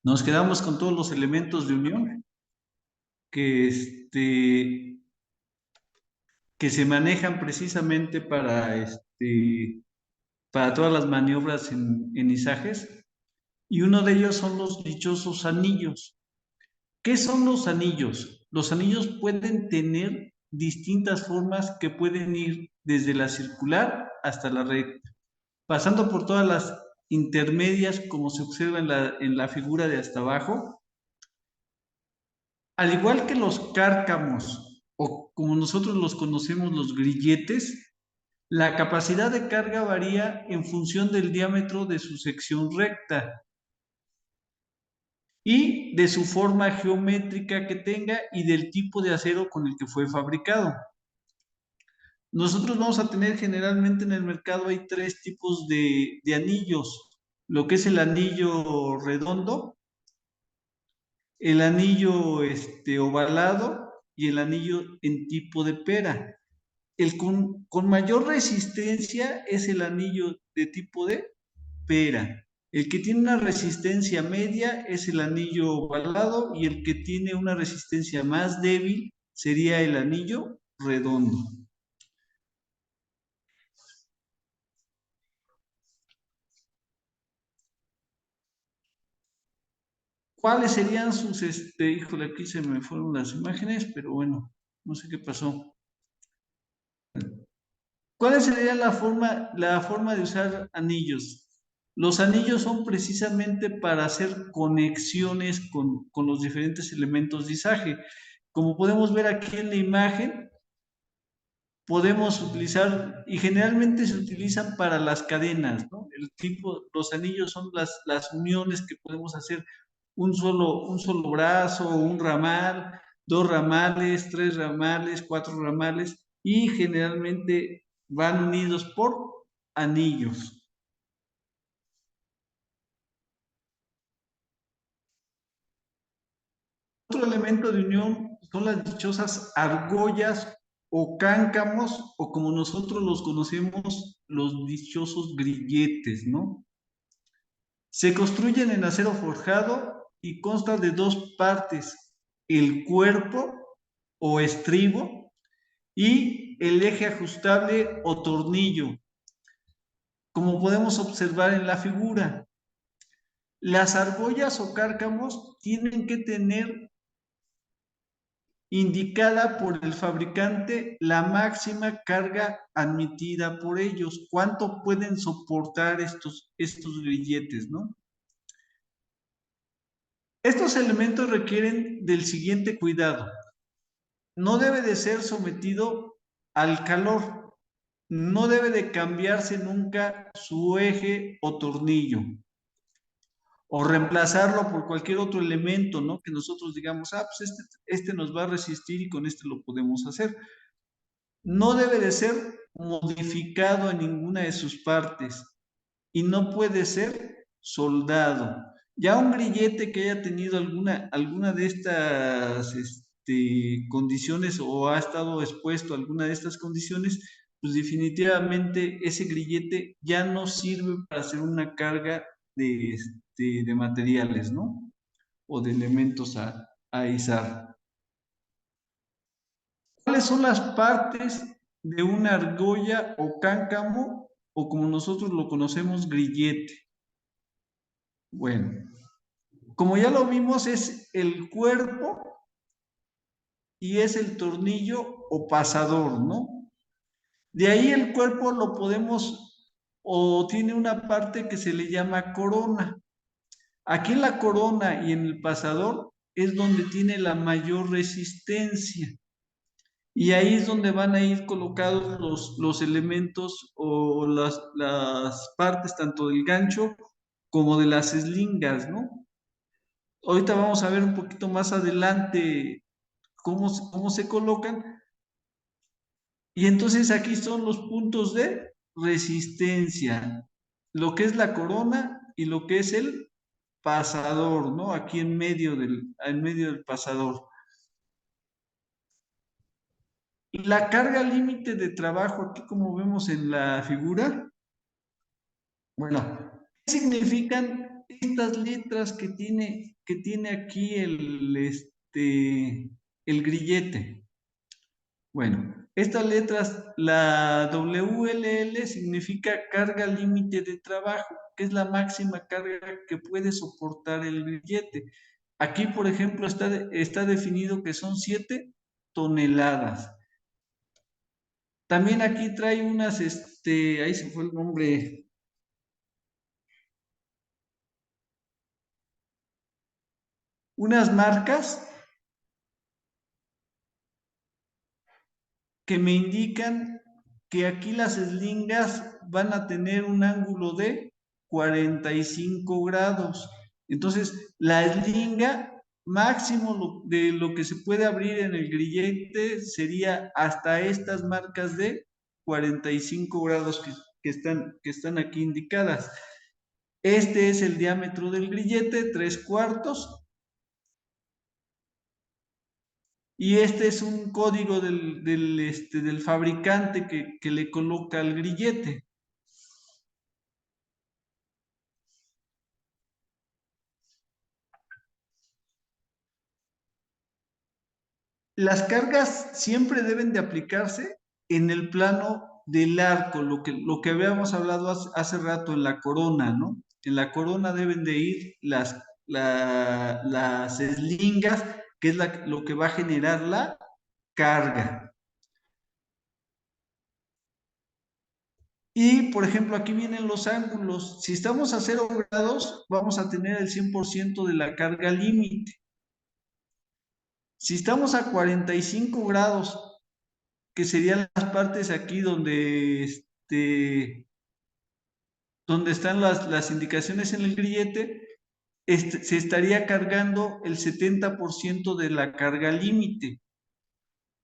Nos quedamos con todos los elementos de unión que, que se manejan precisamente para todas las maniobras en izajes, y uno de ellos son los dichosos anillos. ¿Qué son los anillos? Los anillos pueden tener distintas formas que pueden ir desde la circular hasta la recta, pasando por todas las intermedias, como se observa en la figura de hasta abajo. Al igual que los cárcamos, o como nosotros los conocemos, los grilletes, la capacidad de carga varía en función del diámetro de su sección recta y de su forma geométrica que tenga y del tipo de acero con el que fue fabricado. Nosotros vamos a tener generalmente en el mercado hay tres tipos de anillos: lo que es el anillo redondo, el anillo ovalado y el anillo en tipo de pera. El con mayor resistencia es el anillo de tipo de pera. El que tiene una resistencia media es el anillo ovalado, y el que tiene una resistencia más débil sería el anillo redondo. ¿Cuáles serían sus, híjole, aquí se me fueron las imágenes, pero bueno, no sé qué pasó. ¿Cuál sería la forma de usar anillos? Los anillos son precisamente para hacer conexiones con los diferentes elementos de izaje. Como podemos ver aquí en la imagen, podemos utilizar, y generalmente se utilizan para las cadenas, ¿no? Los anillos son las uniones que podemos hacer: un solo brazo, un ramal, dos ramales, tres ramales, cuatro ramales, y generalmente van unidos por anillos. Otro elemento de unión son las dichosas argollas o cáncamos, o como nosotros los conocemos, los dichosos grilletes, ¿no? Se construyen en acero forjado y consta de dos partes: el cuerpo o estribo y el eje ajustable o tornillo, como podemos observar en la figura. Las argollas o cárcamos tienen que tener indicada por el fabricante la máxima carga admitida por ellos, cuánto pueden soportar estos grilletes, ¿no? Estos elementos requieren del siguiente cuidado: no debe de ser sometido al calor, no debe de cambiarse nunca su eje o tornillo, o reemplazarlo por cualquier otro elemento, ¿no? Que nosotros digamos, pues este nos va a resistir y con este lo podemos hacer. No debe de ser modificado en ninguna de sus partes y no puede ser soldado. Ya un grillete que haya tenido alguna de estas condiciones, o ha estado expuesto a alguna de estas condiciones, pues definitivamente ese grillete ya no sirve para hacer una carga de materiales, ¿no? O de elementos a izar. ¿Cuáles son las partes de una argolla o cáncamo, o como nosotros lo conocemos, grillete? Bueno, como ya lo vimos, es el cuerpo y es el tornillo o pasador, ¿no? De ahí el cuerpo lo podemos, o tiene una parte que se le llama corona. Aquí en la corona y en el pasador es donde tiene la mayor resistencia. Y ahí es donde van a ir colocados los elementos o las partes tanto del gancho como de las eslingas, ¿no? Ahorita vamos a ver un poquito más adelante cómo se colocan. Y entonces aquí son los puntos de resistencia: lo que es la corona y lo que es el pasador, ¿no? Aquí en medio del pasador. Y la carga límite de trabajo, aquí como vemos en la figura, bueno, ¿qué significan estas letras que tiene aquí el grillete? Bueno, estas letras, la WLL significa carga límite de trabajo, que es la máxima carga que puede soportar el grillete. Aquí, por ejemplo, está definido que son 7 toneladas. También aquí trae unas, ahí se fue el nombre, unas marcas que me indican que aquí las eslingas van a tener un ángulo de 45 grados. Entonces, la eslinga máximo de lo que se puede abrir en el grillete sería hasta estas marcas de 45 grados que están aquí indicadas. Este es el diámetro del grillete, 3/4. Y este es un código del fabricante que le coloca al grillete. Las cargas siempre deben de aplicarse en el plano del arco, lo que habíamos hablado hace rato en la corona, ¿no? En la corona deben de ir las eslingas, que es lo que va a generar la carga. Y, por ejemplo, aquí vienen los ángulos. Si estamos a 0 grados, vamos a tener el 100% de la carga límite. Si estamos a 45 grados, que serían las partes aquí donde están las indicaciones en el grillete, se estaría cargando el 70% de la carga límite.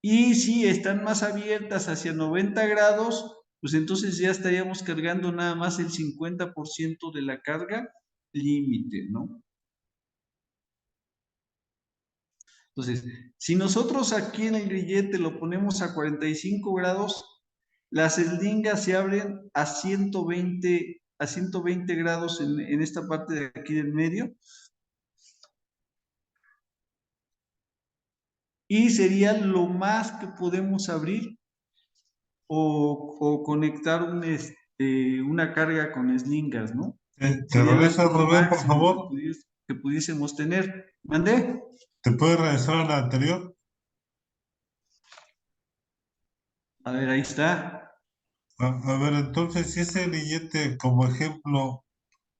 Y si están más abiertas hacia 90 grados, pues entonces ya estaríamos cargando nada más el 50% de la carga límite, ¿no? Entonces, si nosotros aquí en el grillete lo ponemos a 45 grados, las eslingas se abren a 120 grados en esta parte de aquí del medio, y sería lo más que podemos abrir o conectar una carga con eslingas, ¿no? ¿Te Sería el regresa, ángulo Rubén, por máximo favor? que pudiésemos tener. ¿Mandé? ¿Te puedes regresar a la anterior? A ver, ahí está. A ver, entonces, si ese billete, como ejemplo,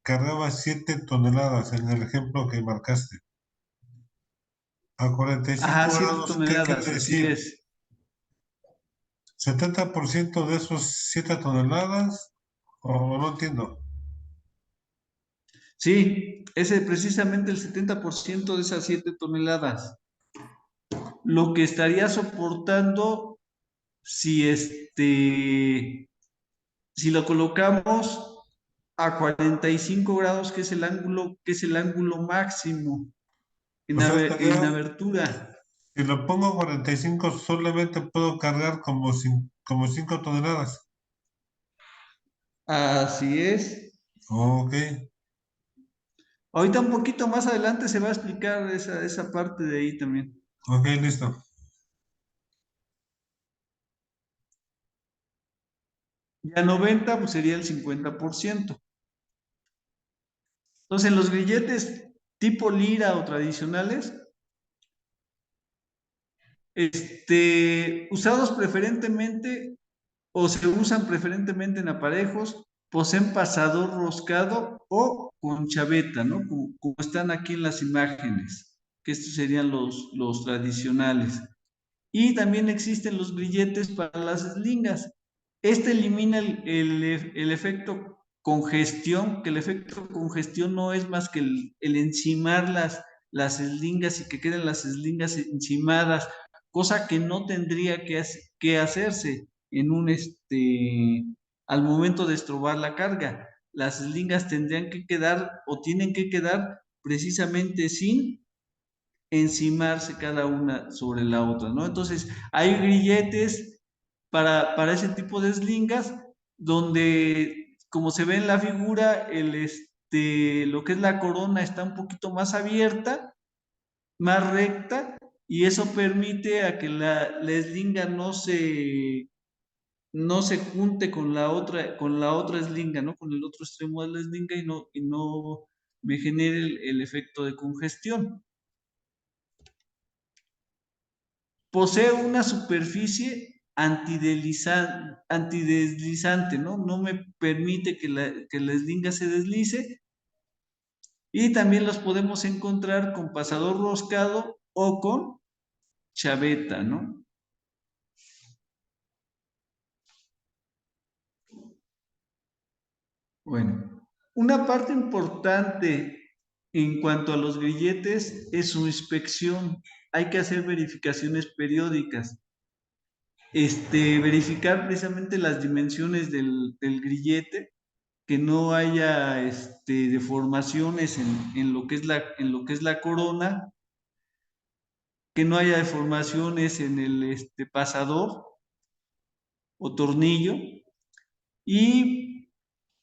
cargaba 7 toneladas en el ejemplo que marcaste, a cuarenta y Ajá, cinco 7 grados, ¿qué quiere toneladas, así decir? es. ¿70% de esos 7 toneladas? ¿O no entiendo? Sí, ese precisamente el 70% de esas 7 toneladas. Lo que estaría soportando si si lo colocamos a 45 grados, que es el ángulo máximo O sea, en abertura. si lo pongo a 45, solamente puedo cargar como 5 toneladas. Así es. Ok, Ahorita un poquito más adelante se va a explicar esa parte de ahí también. ok, listo. Ya 90, pues sería el 50%. Entonces, en los grilletes tipo lira o tradicionales, usados preferentemente o se usan preferentemente en aparejos, poseen pasador roscado o con chaveta, ¿no? Como están aquí en las imágenes, que estos serían los tradicionales. Y también existen los grilletes para las eslingas. Este elimina el efecto congestión, que el efecto congestión no es más que el encimar las eslingas y que queden las eslingas encimadas, cosa que no tendría que hacerse en al momento de estrobar la carga. Las eslingas tendrían que quedar o tienen que quedar precisamente sin encimarse cada una sobre la otra, ¿no? Entonces, hay grilletes para ese tipo de eslingas donde, como se ve en la figura, lo que es la corona está un poquito más abierta, más recta, y eso permite a que la eslinga no se junte con la otra eslinga, ¿no? Con el otro extremo de la eslinga y no me genere el efecto de congestión. Posee una superficie antideslizante, ¿no? No me permite que la eslinga se deslice. Y también los podemos encontrar con pasador roscado o con chaveta, ¿no? Bueno, una parte importante en cuanto a los grilletes es su inspección. Hay que hacer verificaciones periódicas. Verificar precisamente las dimensiones del grillete, que no haya deformaciones en lo que es la corona, que no haya deformaciones en el pasador o tornillo, y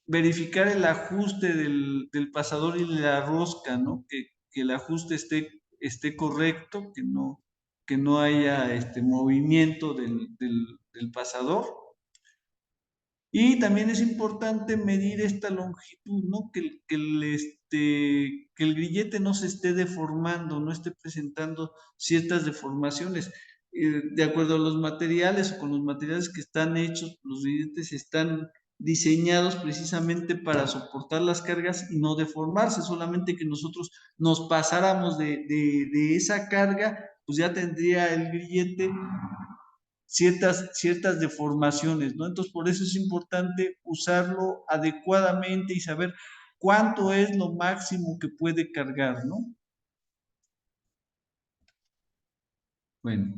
verificar el ajuste del pasador y de la rosca, ¿no? Que el ajuste esté correcto, que no haya movimiento del pasador. Y también es importante medir esta longitud, ¿no? Que el grillete no se esté deformando, no esté presentando ciertas deformaciones. De acuerdo a los materiales o con los materiales que están hechos, los grilletes están diseñados precisamente para soportar las cargas y no deformarse, solamente que nosotros nos pasáramos de esa carga, pues ya tendría el grillete ciertas deformaciones, ¿no? Entonces, por eso es importante usarlo adecuadamente y saber cuánto es lo máximo que puede cargar, ¿no? Bueno,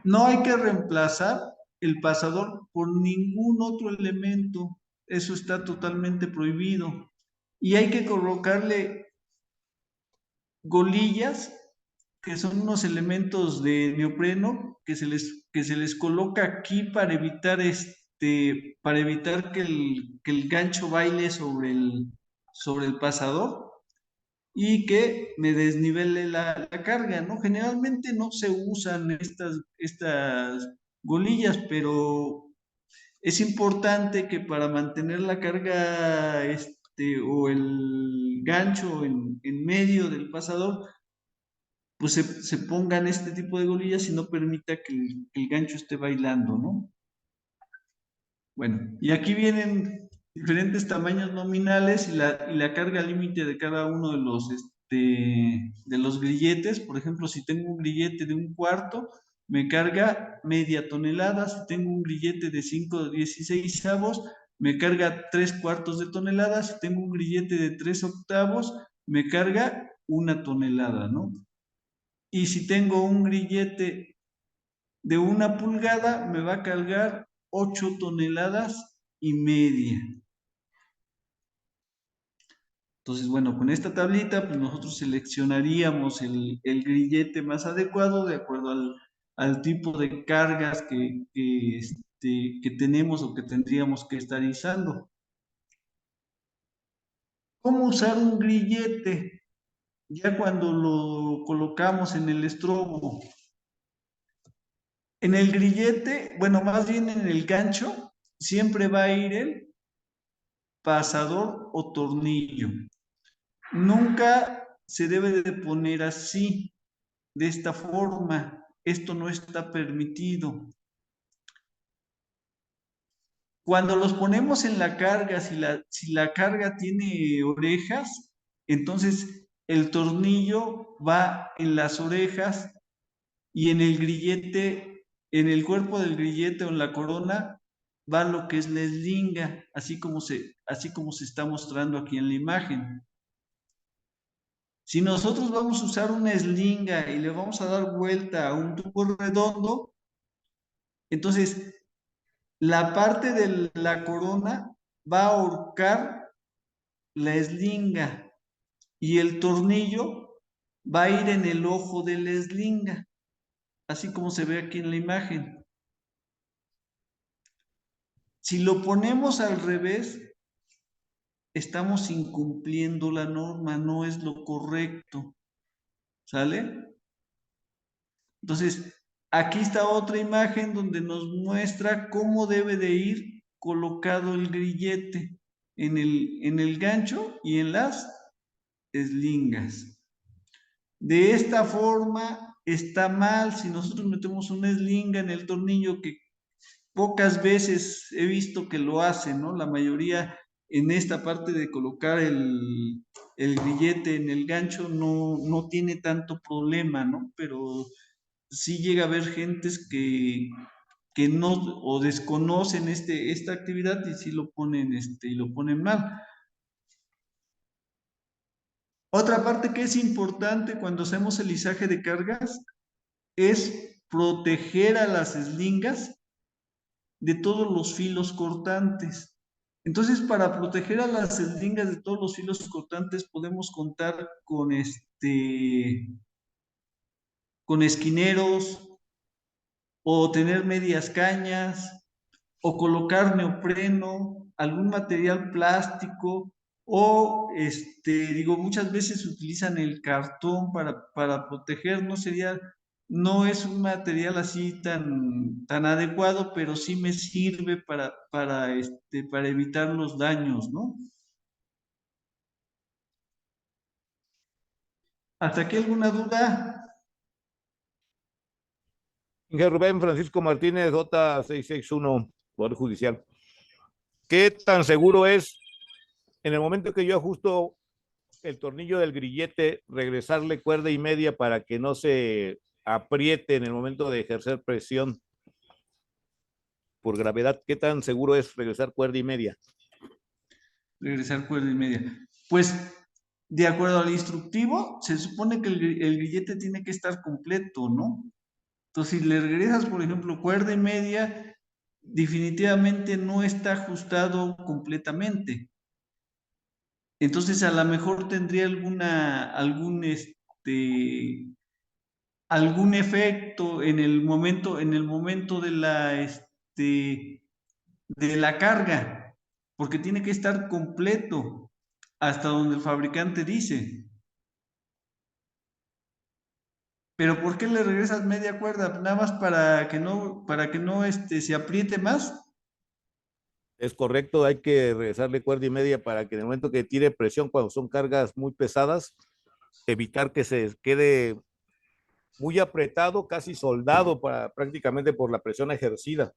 no hay que reemplazar el pasador por ningún otro elemento. Eso está totalmente prohibido. Y hay que colocarle golillas, que son unos elementos de neopreno que se les coloca aquí para evitar que el gancho baile sobre el pasador y que me desnivele la carga, ¿no? Generalmente no se usan estas golillas, pero es importante que para mantener la carga o el gancho en medio del pasador, pues se pongan este tipo de golillas y no permita que el gancho esté bailando, ¿no? Bueno, y aquí vienen diferentes tamaños nominales y la carga límite de cada uno de los grilletes. Por ejemplo, si tengo un grillete de 1/4, me carga media tonelada. Si tengo un grillete de 5/16, me carga 3/4 de tonelada. Si tengo un grillete de 3/8, me carga 1 tonelada, ¿no? Y si tengo un grillete de 1 pulgada, me va a cargar 8,5 toneladas. Entonces, bueno, con esta tablita, pues nosotros seleccionaríamos el grillete más adecuado de acuerdo al tipo de cargas que tenemos o que tendríamos que estar izando. ¿Cómo usar un grillete? Ya cuando lo colocamos en el estrobo. En el grillete, bueno, más bien en el gancho, siempre va a ir el pasador o tornillo. Nunca se debe de poner así, de esta forma. Esto no está permitido. Cuando los ponemos en la carga, si la carga tiene orejas, entonces el tornillo va en las orejas y en el grillete, en el cuerpo del grillete o en la corona, va lo que es la eslinga, así como se está mostrando aquí en la imagen. Si nosotros vamos a usar una eslinga y le vamos a dar vuelta a un tubo redondo, entonces la parte de la corona va a ahorcar la eslinga y el tornillo va a ir en el ojo de la eslinga, así como se ve aquí en la imagen. Si lo ponemos al revés, estamos incumpliendo la norma, no es lo correcto. ¿Sale? Entonces, aquí está otra imagen donde nos muestra cómo debe de ir colocado el grillete en el gancho y en las eslingas. De esta forma está mal si nosotros metemos una eslinga en el tornillo, que pocas veces he visto que lo hacen, ¿no? La mayoría en esta parte de colocar el grillete en el gancho no tiene tanto problema, ¿no? Pero sí llega a haber gentes que no o desconocen esta actividad y sí lo ponen, y lo ponen mal. Otra parte que es importante cuando hacemos el izaje de cargas es proteger a las eslingas de todos los filos cortantes. Entonces, para proteger a las eslingas de todos los filos cortantes, podemos contar con esquineros, o tener medias cañas, o colocar neopreno, algún material plástico, o digo, muchas veces utilizan el cartón para proteger, no es un material así tan adecuado, pero sí me sirve para evitar los daños, ¿no? ¿Hasta aquí alguna duda? Inge Rubén Francisco Martínez, J661, Poder Judicial. ¿Qué tan seguro es en el momento que yo ajusto el tornillo del grillete, regresarle cuerda y media para que no se apriete en el momento de ejercer presión por gravedad? ¿Qué tan seguro es regresar cuerda y media? Regresar cuerda y media. Pues, de acuerdo al instructivo, se supone que el grillete tiene que estar completo, ¿no? Entonces, si le regresas, por ejemplo, cuerda y media, definitivamente no está ajustado completamente. Entonces, a lo mejor tendría algún efecto en el momento de la carga, porque tiene que estar completo hasta donde el fabricante dice. Pero ¿por qué le regresas media cuerda? Nada más para que no se apriete más. Es correcto, hay que regresarle cuerda y media para que en el momento que tire presión, cuando son cargas muy pesadas, evitar que se quede muy apretado, casi soldado prácticamente por la presión ejercida.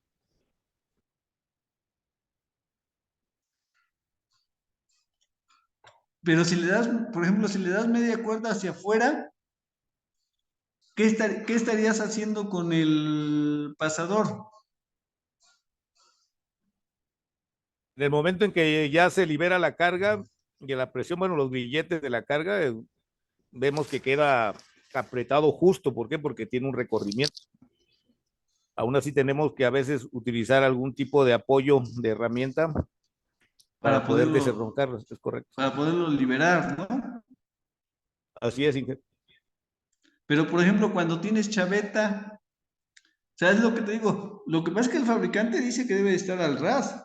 Pero si le das, por ejemplo, si le das media cuerda hacia afuera, ¿qué estarías haciendo con el pasador? En el momento en que ya se libera la carga y la presión, bueno, los grilletes de la carga, vemos que queda apretado justo. ¿Por qué? Porque tiene un recorrimiento. Aún así tenemos que a veces utilizar algún tipo de apoyo de herramienta para para poder poderlo, desenroncar, es correcto. para poderlo liberar, ¿no? Así es, Inge. Pero, por ejemplo, cuando tienes chaveta, ¿sabes lo que te digo? Lo que pasa es que el fabricante dice que debe estar al ras.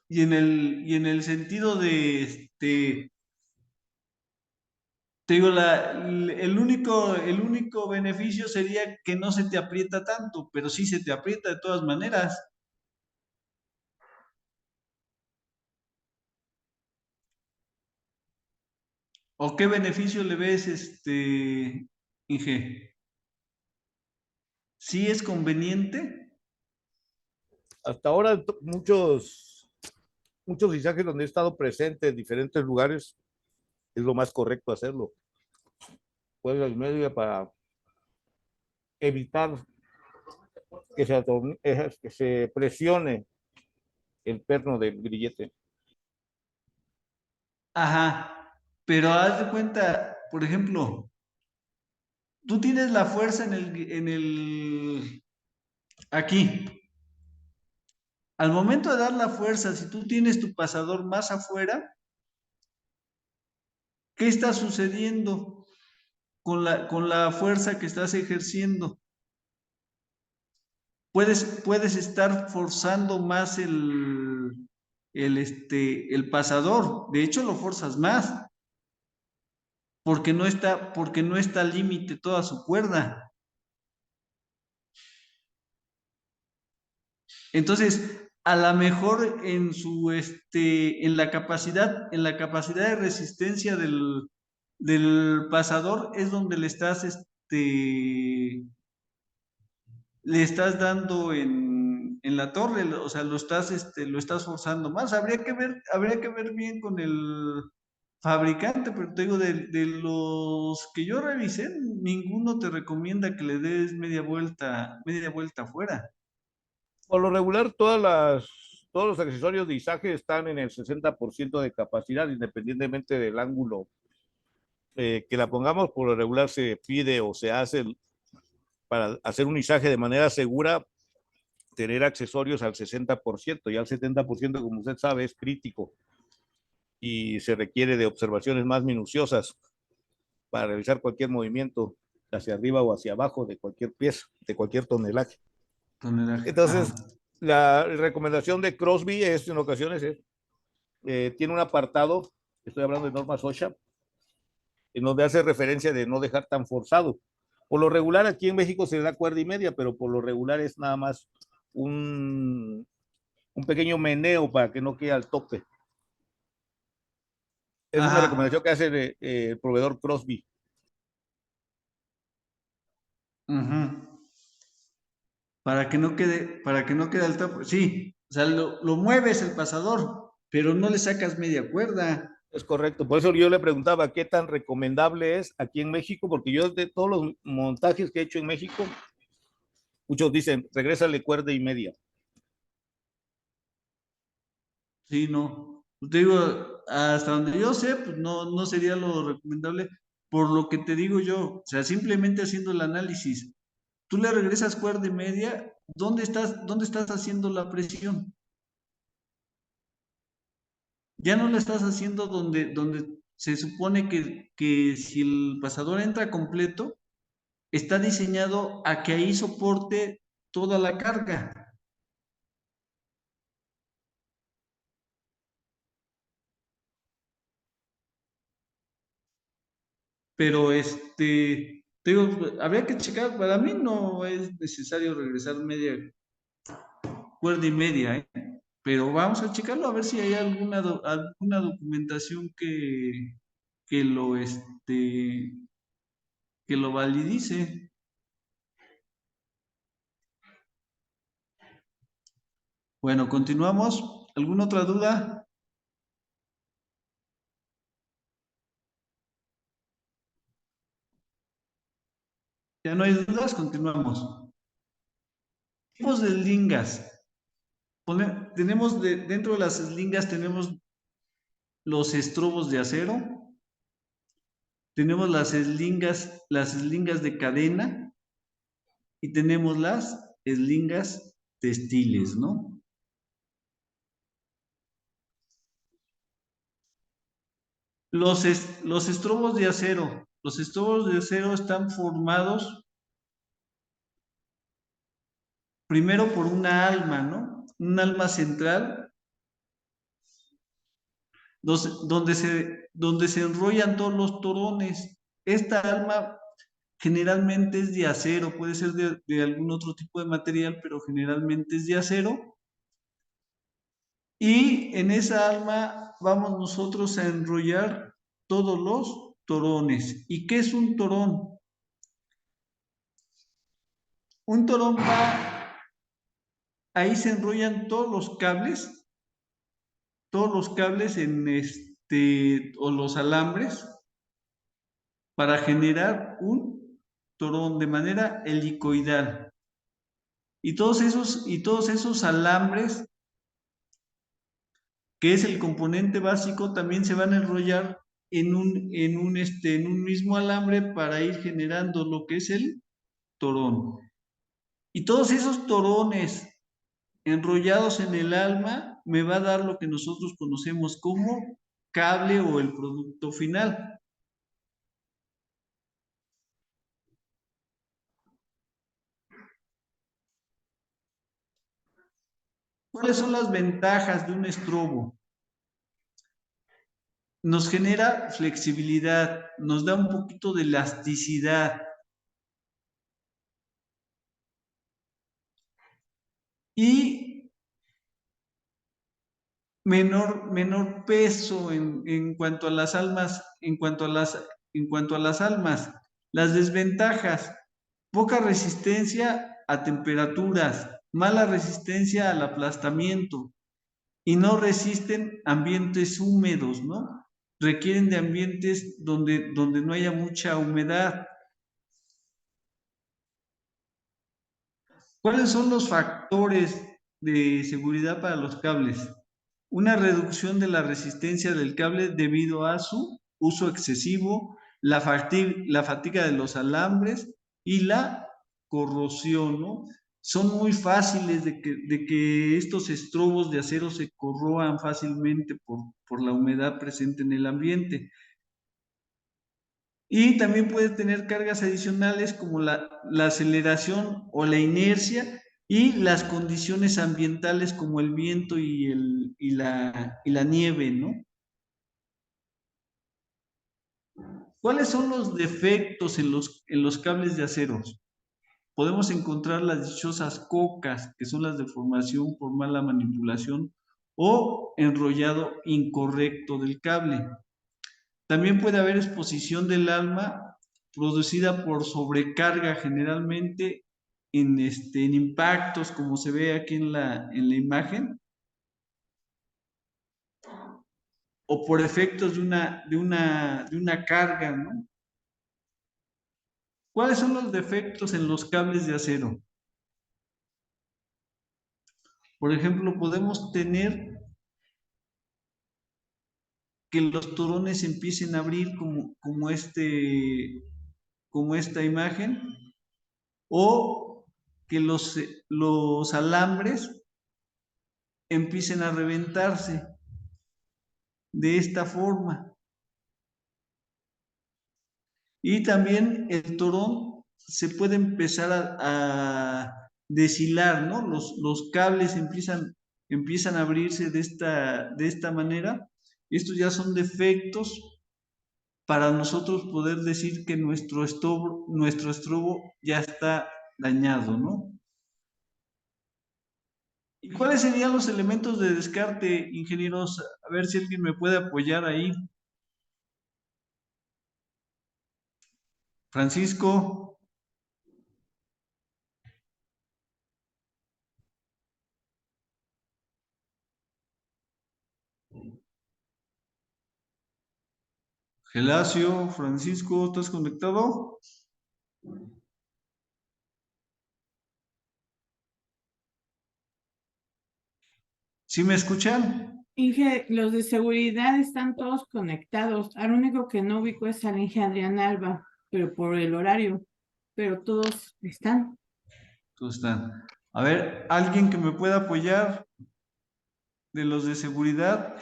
Y en el sentido de, te digo, el único beneficio sería que no se te aprieta tanto, pero sí se te aprieta de todas maneras. ¿O qué beneficio le ves, Inge? ¿Sí es conveniente? Hasta ahora muchos izajes donde he estado presente en diferentes lugares, es lo más correcto hacerlo. Pues el medio para evitar que se presione el perno del grillete. Ajá, pero haz de cuenta, por ejemplo, tú tienes la fuerza aquí. Al momento de dar la fuerza, si tú tienes tu pasador más afuera, ¿qué está sucediendo con la fuerza que estás ejerciendo? puedes estar forzando más el pasador. De hecho, lo forzas más, porque no está al límite toda su cuerda. Entonces, a lo mejor en la capacidad de resistencia del pasador es donde le estás dando en la torre, o sea, lo estás forzando más. Habría que ver bien con el fabricante, pero te digo, de los que yo revisé, ninguno te recomienda que le des media vuelta afuera. Por lo regular, todos los accesorios de izaje están en el 60% de capacidad, independientemente del ángulo que la pongamos. Por lo regular se pide o se hace para hacer un izaje de manera segura, tener accesorios al 60%, y al 70%, como usted sabe, es crítico y se requiere de observaciones más minuciosas para realizar cualquier movimiento hacia arriba o hacia abajo de cualquier pieza, de cualquier tonelaje. Tonelaje. Entonces, Ajá. la recomendación de Crosby es, en ocasiones, tiene un apartado, estoy hablando de normas OSHA, en donde hace referencia de no dejar tan forzado. Por lo regular, aquí en México se le da cuerda y media, pero por lo regular es nada más un pequeño meneo para que no quede al tope. Es una Ajá. recomendación que hace el proveedor Crosby. Ujú. Para que no quede al tope. Sí, o sea, lo mueves el pasador, pero no le sacas media cuerda. Es correcto. Por eso yo le preguntaba qué tan recomendable es aquí en México, porque yo de todos los montajes que he hecho en México, muchos dicen, regrésale cuerda y media. Sí, no. Pues te digo, hasta donde yo sé, pues no sería lo recomendable por lo que te digo yo. O sea, simplemente haciendo el análisis. Tú le regresas cuerda y media, dónde estás haciendo la presión? Ya no la estás haciendo donde se supone que si el pasador entra completo, está diseñado a que ahí soporte toda la carga. Pero te digo, habría que checar, para mí no es necesario regresar media cuerda y media, ¿eh? Pero vamos a checarlo a ver si hay alguna documentación que lo, que lo validice. Bueno, continuamos. ¿Alguna otra duda? Ya no hay dudas, continuamos. Tipos de eslingas. Tenemos dentro de las eslingas tenemos los estrobos de acero, tenemos las eslingas de cadena y tenemos las eslingas textiles, ¿no? Los estrobos de acero. Los estrobos de acero están formados primero por una alma, ¿no? Un alma central donde se enrollan todos los torones. Esta alma generalmente es de acero, puede ser de algún otro tipo de material, pero generalmente es de acero. Y en esa alma vamos nosotros a enrollar todos los torones. ¿Y qué es un torón? Un torón va, ahí se enrollan todos los cables o los alambres para generar un torón de manera helicoidal. Y todos esos alambres, que es el componente básico, también se van a enrollar en un mismo alambre para ir generando lo que es el torón. Y todos esos torones enrollados en el alma me va a dar lo que nosotros conocemos como cable o el producto final. ¿Cuáles son las ventajas de un estrobo? Nos genera flexibilidad, nos da un poquito de elasticidad y menor peso en cuanto a las almas, en cuanto a las almas. Las desventajas, poca resistencia a temperaturas, mala resistencia al aplastamiento y no resisten ambientes húmedos, ¿no? Requieren de ambientes donde no haya mucha humedad. ¿Cuáles son los factores de seguridad para los cables? Una reducción de la resistencia del cable debido a su uso excesivo, la fatiga de los alambres y la corrosión, ¿no? Son muy fáciles de que estos estrobos de acero se corroan fácilmente por la humedad presente en el ambiente. Y también puede tener cargas adicionales como la aceleración o la inercia y las condiciones ambientales como el viento y la nieve, ¿no? ¿Cuáles son los defectos en los cables de acero? Podemos encontrar las dichosas cocas, que son las de formación por mala manipulación o enrollado incorrecto del cable. También puede haber exposición del alma producida por sobrecarga, generalmente en impactos, como se ve aquí en la imagen, o por efectos de una carga, ¿no? ¿Cuáles son los defectos en los cables de acero? Por ejemplo, podemos tener que los torones empiecen a abrir como esta imagen, o que los alambres empiecen a reventarse de esta forma. Y también el torón se puede empezar a deshilar, ¿no? Los cables empiezan a abrirse de esta manera. Estos ya son defectos para nosotros poder decir que nuestro estrobo ya está dañado, ¿no? ¿Y cuáles serían los elementos de descarte, ingenieros? A ver si alguien me puede apoyar ahí. Francisco, Gelacio, Francisco, ¿estás conectado? ¿Sí me escuchan? Inge, los de seguridad están todos conectados. Al único que no ubico es al Inge Adrián Alba, pero por el horario. Pero todos están. Todos están. A ver, alguien que me pueda apoyar de los de seguridad.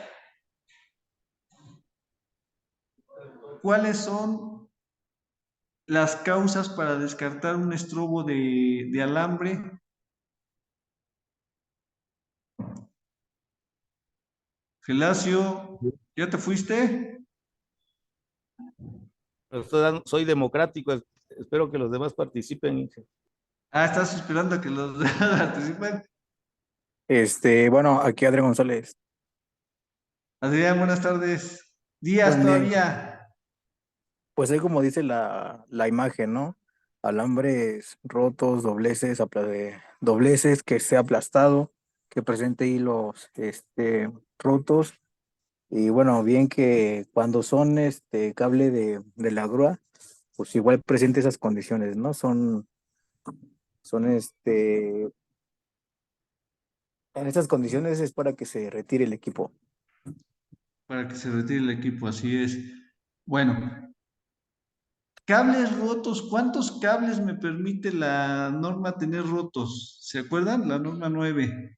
¿Cuáles son las causas para descartar un estrobo de alambre? Gelacio, ¿ya te fuiste? Soy democrático, espero que los demás participen, Inge. Ah, estás esperando a que los participen. Bueno, aquí Adrián González. Adrián, buenas tardes. Días Buen día. todavía. Pues ahí como dice la imagen, ¿no? Alambres rotos, dobleces, que sea aplastado, que presente hilos, rotos. Y bueno, bien que cuando son cable de la grúa, pues igual presente esas condiciones, ¿no? Son en estas condiciones es para que se retire el equipo. Para que se retire el equipo, así es. Bueno, cables rotos. ¿Cuántos cables me permite la norma tener rotos? ¿Se acuerdan? La norma 9.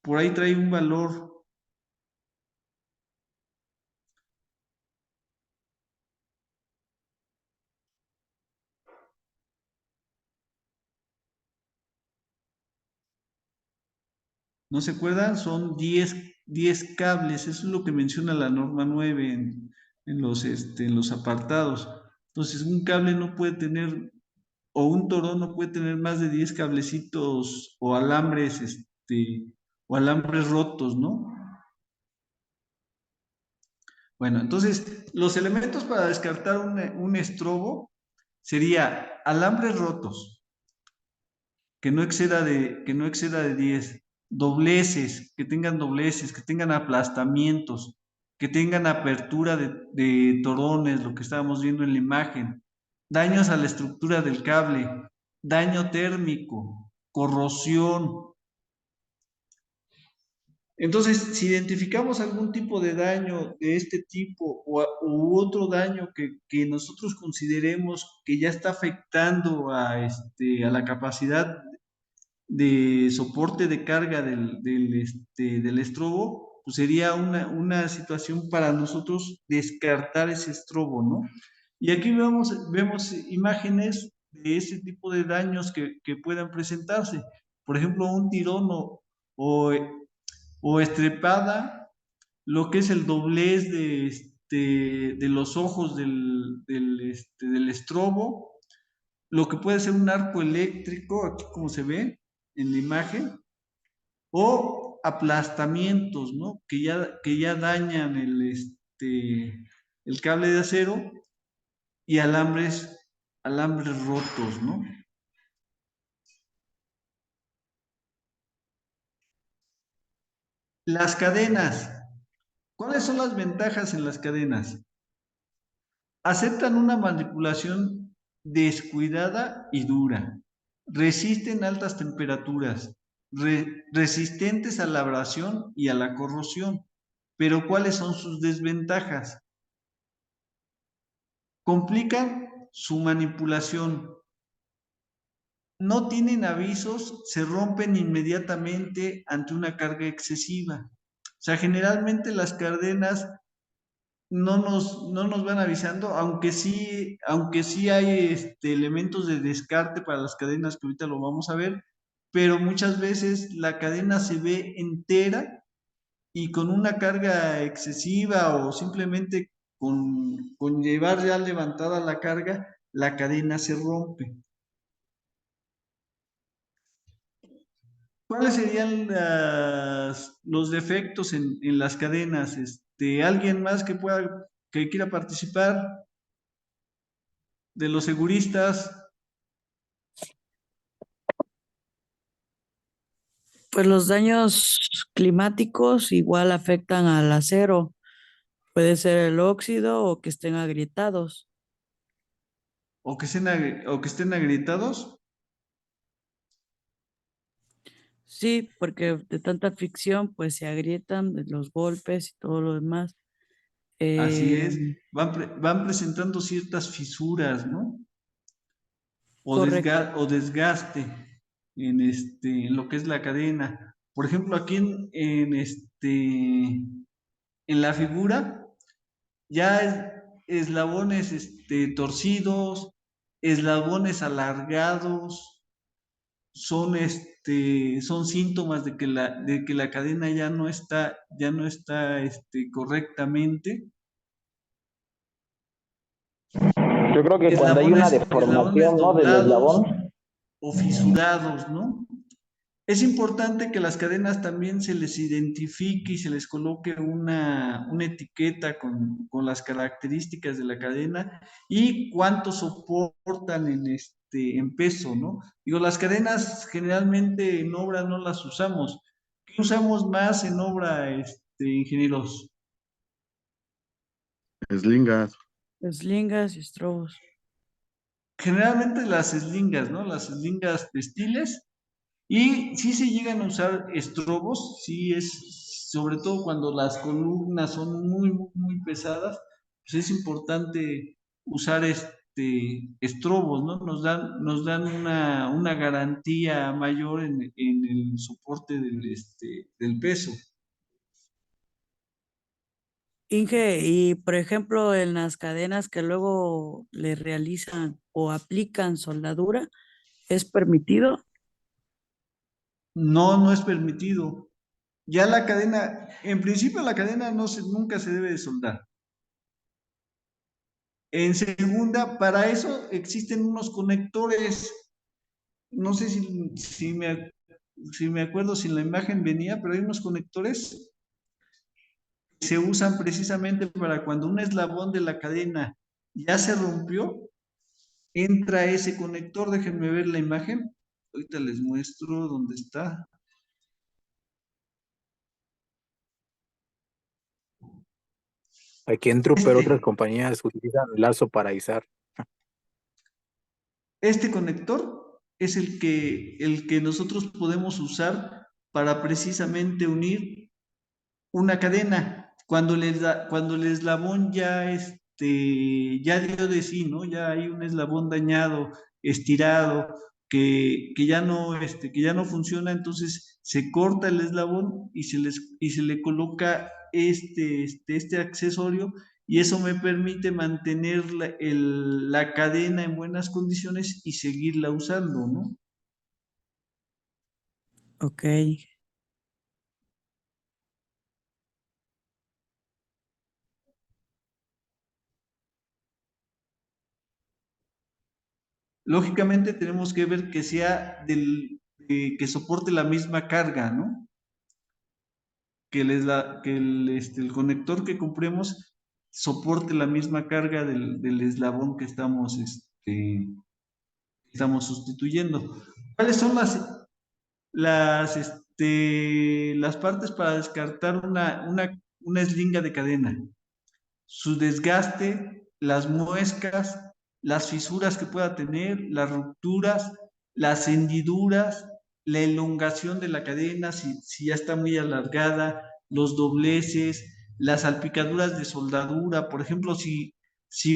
Por ahí trae un valor. ¿No se acuerdan? Son 10 cables, eso es lo que menciona la norma 9 en los apartados. Entonces, un cable no puede tener, o un torón no puede tener más de 10 cablecitos o alambres rotos, ¿no? Bueno, entonces, los elementos para descartar un estrobo sería alambres rotos, que no exceda de 10 dobleces, que tengan dobleces, que tengan aplastamientos, que tengan apertura de torones, lo que estábamos viendo en la imagen, daños a la estructura del cable, daño térmico, corrosión. Entonces, si identificamos algún tipo de daño de este tipo u otro daño que nosotros consideremos que ya está afectando a la capacidad de soporte de carga del estrobo, pues sería una situación para nosotros descartar ese estrobo, ¿no? Y aquí vemos imágenes de ese tipo de daños que puedan presentarse. Por ejemplo, un tirón o, o estrepada, lo que es el doblez de los ojos del estrobo, lo que puede ser un arco eléctrico, aquí como se ve en la imagen, o aplastamientos, ¿no? Que ya dañan el cable de acero y alambres rotos, ¿no? Las cadenas. ¿Cuáles son las ventajas en las cadenas? Aceptan una manipulación descuidada y dura. Resisten altas temperaturas. Resistentes a la abrasión y a la corrosión. Pero ¿cuáles son sus desventajas? Complican su manipulación. No tienen avisos, se rompen inmediatamente ante una carga excesiva. O sea, generalmente las cadenas no nos van avisando, aunque sí hay elementos de descarte para las cadenas que ahorita lo vamos a ver, pero muchas veces la cadena se ve entera y con una carga excesiva o simplemente con llevar ya levantada la carga, la cadena se rompe. ¿Cuáles serían los defectos en las cadenas? ¿Alguien más que quiera participar de los seguristas? Pues los daños climáticos igual afectan al acero. Puede ser el óxido o que estén agrietados. O que estén agrietados. Sí, porque de tanta fricción pues se agrietan de los golpes y todo lo demás. Así es, Eh, van presentando ciertas fisuras, ¿no? correcto. O desgaste en lo que es la cadena. Por ejemplo, aquí en la figura, ya eslabones torcidos, eslabones alargados, son síntomas de que la cadena ya no está correctamente. Yo creo que cuando hay una Eslabones deformación, ¿no? Del doblados eslabón, o fisurados, ¿no? Es importante que las cadenas también se les identifique y se les coloque una etiqueta con las características de la cadena y cuánto soportan en peso, ¿no? Digo, las cadenas generalmente en obra no las usamos. ¿Qué usamos más en obra, ingenieros? Slingas. Slingas y estrobos. Generalmente las eslingas, ¿no? Las eslingas textiles. Y sí se llegan a usar estrobos, sí es, sobre todo cuando las columnas son muy, muy, muy pesadas, pues es importante usar estrobos, ¿no? Nos dan una garantía mayor en el soporte del peso. Inge, y por ejemplo, en las cadenas que luego le realizan o aplican soldadura, ¿es permitido? No, no es permitido. ya la cadena, en principio la cadena nunca se debe de soldar. En segunda, para eso existen unos conectores, no sé si me acuerdo si en la imagen venía, pero hay unos conectores que se usan precisamente para cuando un eslabón de la cadena ya se rompió, entra ese conector, déjenme ver la imagen, ahorita les muestro dónde está. Aquí en Trooper otras compañías utilizan lazo para izar. Este conector es el que nosotros podemos usar para precisamente unir una cadena. Cuando el eslabón ya, ya dio de sí, ¿no? Ya hay un eslabón dañado, estirado, que ya no funciona, entonces se corta el eslabón y se le coloca este accesorio y eso me permite mantener la cadena en buenas condiciones y seguirla usando, ¿no? Ok. Lógicamente tenemos que ver que sea que soporte la misma carga, ¿no? El conector que compremos soporte la misma carga del eslabón que estamos sustituyendo. ¿Cuáles son las partes para descartar una eslinga de cadena? Su desgaste, las muescas, las fisuras que pueda tener, las rupturas, las hendiduras, la elongación de la cadena, si ya está muy alargada, los dobleces, las salpicaduras de soldadura. Por ejemplo, si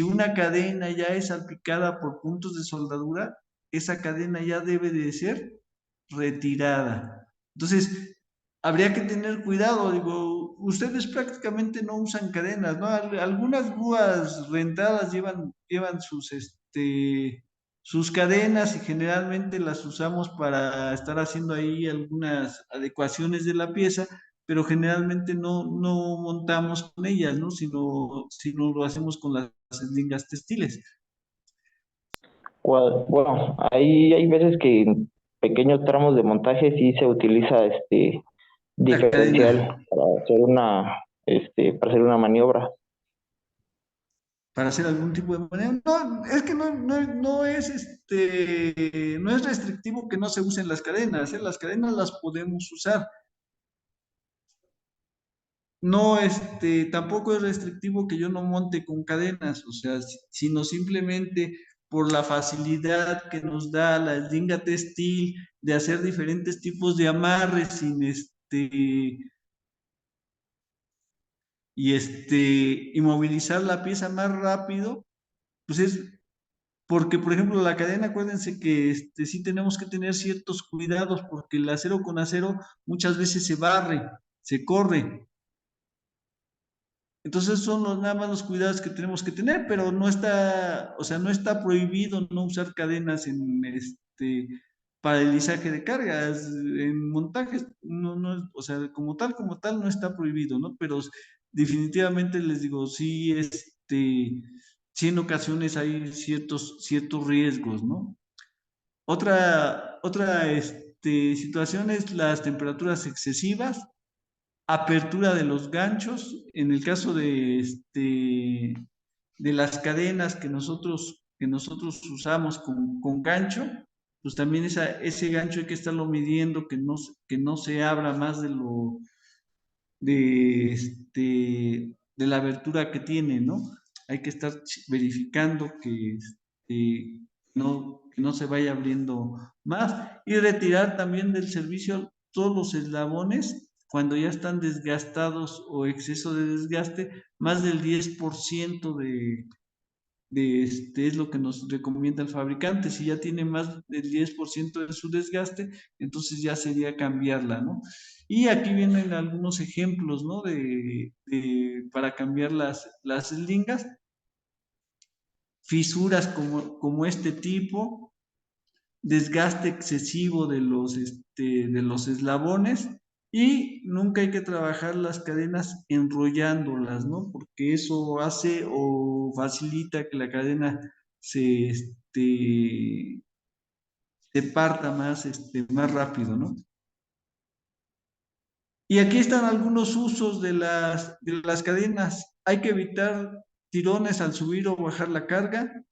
una cadena ya es salpicada por puntos de soldadura, esa cadena ya debe de ser retirada. Entonces, habría que tener cuidado, digo, ustedes prácticamente no usan cadenas, ¿no? Algunas grúas rentadas llevan sus cadenas y generalmente las usamos para estar haciendo ahí algunas adecuaciones de la pieza, pero generalmente no montamos con ellas, ¿no? Sino lo hacemos con las eslingas textiles. Bueno, ahí hay veces que en pequeños tramos de montaje sí se utiliza La cadena. diferencial para hacer una maniobra. Para hacer algún tipo de manera. No, es que no es restrictivo que no se usen las cadenas, ¿eh? Las cadenas las podemos usar. No, tampoco es restrictivo que yo no monte con cadenas, o sea, sino simplemente por la facilidad que nos da la eslinga textil de hacer diferentes tipos de amarres y movilizar la pieza más rápido, pues es porque, por ejemplo, la cadena, acuérdense que sí tenemos que tener ciertos cuidados, porque el acero con acero muchas veces se barre, se corre. Entonces son nada más los cuidados que tenemos que tener, pero no está, o sea, no está prohibido no usar cadenas para el izaje de cargas, en montajes, o sea, como tal, no está prohibido, ¿no? Pero definitivamente les digo, sí en ocasiones hay ciertos riesgos, ¿no? Otra situación es las temperaturas excesivas, apertura de los ganchos, en el caso de las cadenas que nosotros usamos con gancho, pues también ese gancho hay que estarlo midiendo, que no se abra más de la abertura que tiene, ¿no? Hay que estar verificando que no se vaya abriendo más y retirar también del servicio todos los eslabones cuando ya están desgastados o exceso de desgaste, más del 10% es lo que nos recomienda el fabricante. Si ya tiene más del 10% de su desgaste, entonces ya sería cambiarla, ¿no? Y aquí vienen algunos ejemplos, ¿no? Para cambiar las eslingas, fisuras como este tipo, desgaste excesivo de los eslabones, Y nunca hay que trabajar las cadenas enrollándolas, ¿no? Porque eso hace o facilita que la cadena se, se parta más, más rápido, ¿no? Y aquí están algunos usos de las cadenas. Hay que evitar tirones al subir o bajar la carga.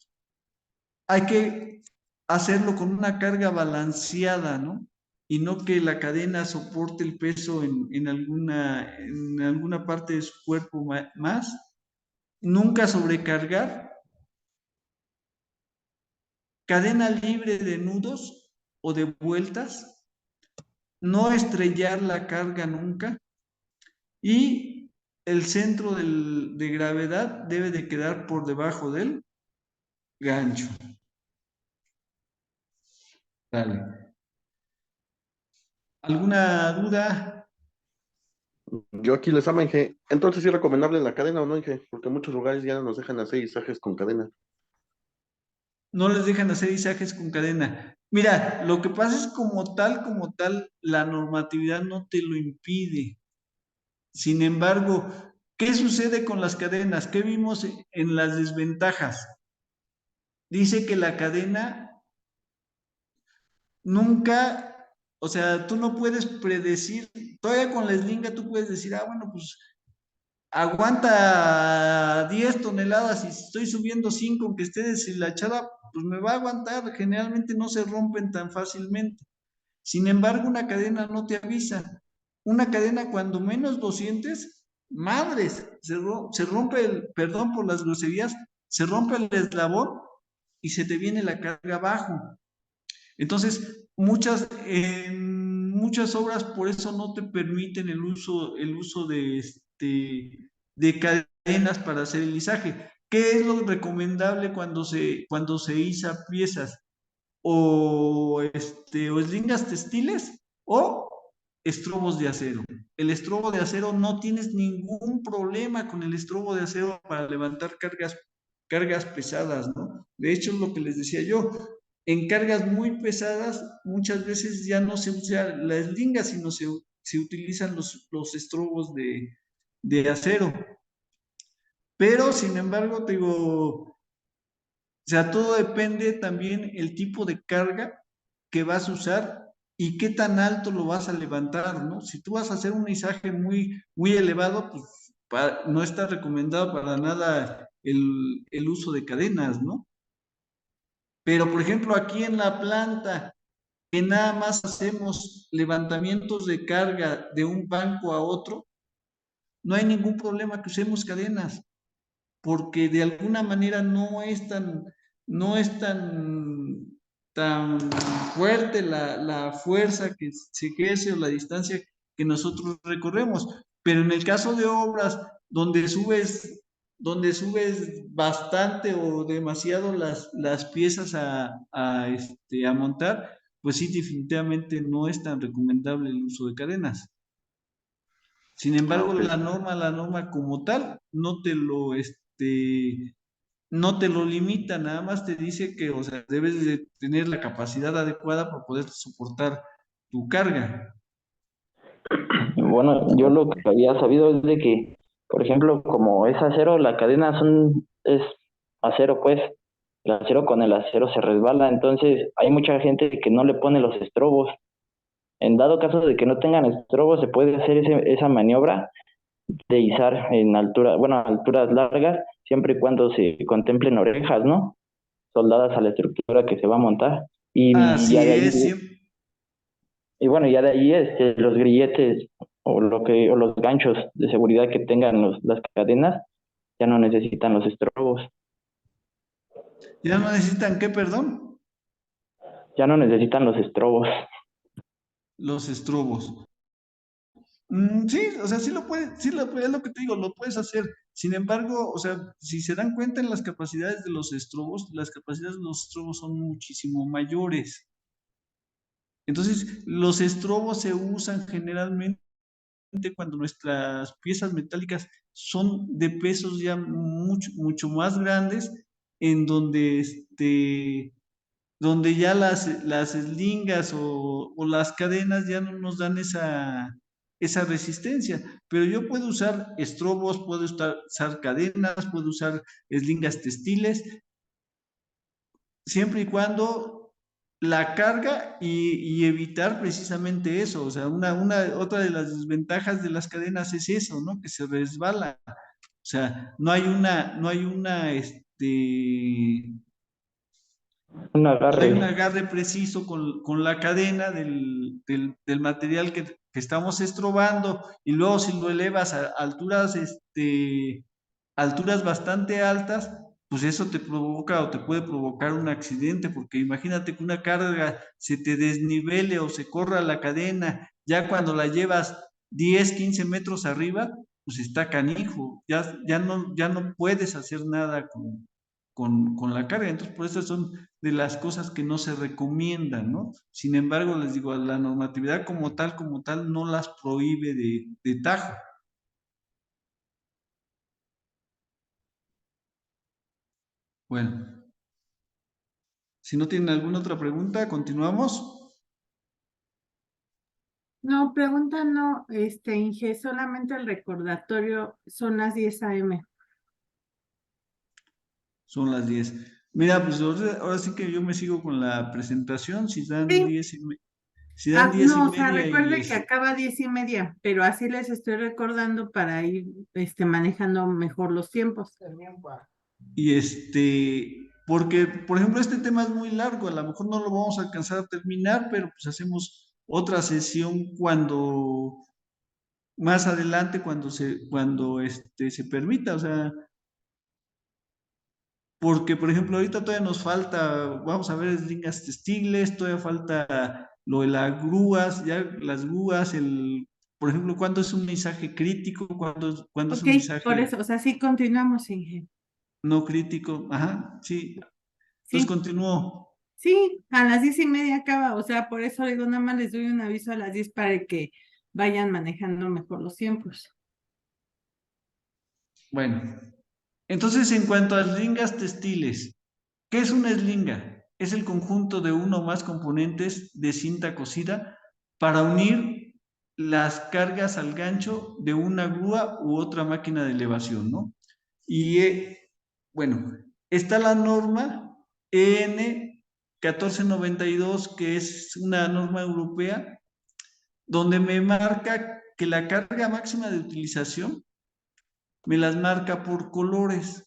Hay que hacerlo con una carga balanceada, ¿no? Y no que la cadena soporte el peso en alguna parte de su cuerpo más. Nunca sobrecargar. Cadena libre de nudos o de vueltas. No estrellar la carga nunca. Y el centro de gravedad debe de quedar por debajo del gancho. Dale. ¿Alguna duda? Yo aquí les amo, Inge. Entonces, ¿sí es recomendable la cadena o no, Inge? Porque muchos lugares ya no nos dejan hacer izajes con cadena. No les dejan hacer izajes con cadena. Mira, lo que pasa es como tal, la normatividad no te lo impide. Sin embargo, ¿qué sucede con las cadenas? ¿Qué vimos en las desventajas? Dice que la cadena nunca, o sea, tú no puedes predecir, todavía con la eslinga tú puedes decir, ah, bueno, pues aguanta 10 toneladas y si estoy subiendo 5 aunque esté deshilachada, pues me va a aguantar, generalmente no se rompen tan fácilmente. Sin embargo, una cadena no te avisa. Una cadena cuando menos lo sientes, madres, se rompe el, perdón por las groserías, se rompe el eslabón y se te viene la carga abajo. Entonces, en muchas obras por eso no te permiten el uso de cadenas para hacer el izaje. ¿Qué es lo recomendable cuando se iza piezas? O eslingas textiles o estrobos de acero. El estrobo de acero no tienes ningún problema con el estrobo de acero para levantar cargas pesadas, ¿no? De hecho, es lo que les decía yo, en cargas muy pesadas muchas veces ya no se usa la eslinga, sino se utilizan los estrobos de acero. Pero, sin embargo, te digo, o sea, todo depende también el tipo de carga que vas a usar y qué tan alto lo vas a levantar, ¿no? Si tú vas a hacer un izaje muy elevado, pues no está recomendado para nada el uso de cadenas, ¿no? Pero, por ejemplo, aquí en la planta, que nada más hacemos levantamientos de carga de un banco a otro, no hay ningún problema que usemos cadenas, porque de alguna manera no es tan fuerte la fuerza que se ejerce o la distancia que nosotros recorremos. Pero en el caso de obras donde subes bastante o demasiado las piezas a montar, pues sí, definitivamente no es tan recomendable el uso de cadenas. Sin Ah, embargo, ok. la norma como tal no te lo limita, nada más te dice que, o sea, debes de tener la capacidad adecuada para poder soportar tu carga. Bueno, yo lo que había sabido es de que, por ejemplo, como es acero, la cadena es acero, pues, el acero con el acero se resbala, entonces hay mucha gente que no le pone los estrobos. En dado caso de que no tengan estrobos, se puede hacer esa maniobra de izar en altura, bueno, alturas largas, siempre y cuando se contemplen orejas, ¿no? Soldadas a la estructura que se va a montar. Y ya Así de ahí, es, siempre. y bueno, ya de ahí los grilletes o los ganchos de seguridad que tengan las cadenas ya no necesitan los estrobos, Ya no necesitan qué, perdón, ya no necesitan los estrobos. los estrobos. Sí, o sea, es lo que te digo, lo puedes hacer. Sin embargo, o sea, si se dan cuenta en las capacidades de los estrobos, las capacidades de los estrobos son muchísimo mayores. Entonces, los estrobos se usan generalmente cuando nuestras piezas metálicas son de pesos ya mucho más grandes, en donde, donde ya las eslingas o las cadenas ya no nos dan esa resistencia, pero yo puedo usar estrobos, puedo usar cadenas, puedo usar eslingas textiles, siempre y cuando la carga y evitar precisamente eso. O sea, otra de las desventajas de las cadenas es eso, ¿no? Que se resbala. O sea, Un no hay un agarre. agarre preciso con la cadena del material que estamos estrobando, y luego si lo elevas a alturas bastante altas, pues eso te provoca o te puede provocar un accidente, porque imagínate que una carga se te desnivele o se corra la cadena, ya cuando la llevas 10, 15 metros arriba, pues está canijo, ya no puedes hacer nada con la carga. Entonces, por eso son de las cosas que no se recomiendan, ¿no? Sin embargo, les digo, la normatividad como tal, no las prohíbe de tajo. Bueno, si no tienen alguna otra pregunta, continuamos. No, pregunta no, Inge, solamente el recordatorio son las 10 a.m. Son las 10. Mira, pues ahora sí que yo me sigo con la presentación. Sí, Si dan 10 y no, o sea, media recuerde que acaba 10:30, pero así les estoy recordando para ir, manejando mejor los tiempos. porque, por ejemplo, este tema es muy largo, a lo mejor no lo vamos a alcanzar a terminar, pero pues hacemos otra sesión más adelante, se permita, o sea, porque, por ejemplo, ahorita todavía nos falta, vamos a ver, líneas textiles, todavía falta lo de las grúas, ya las grúas, por ejemplo, cuándo es un mensaje crítico, cuándo es Ok, un por mensaje eso, o sea, sí continuamos, Inge. no crítico. Ajá, sí. Entonces Sí, continúo. sí, a las 10:30 acaba, o sea, por eso digo, nada más les doy un aviso a las 10 para que vayan manejando mejor los tiempos. Bueno, entonces en cuanto a eslingas textiles, ¿qué es una eslinga? Es el conjunto de uno o más componentes de cinta cosida para unir las cargas al gancho de una grúa u otra máquina de elevación, ¿no? Y bueno, está la norma EN 1492, que es una norma europea, donde me marca que la carga máxima de utilización me las marca por colores.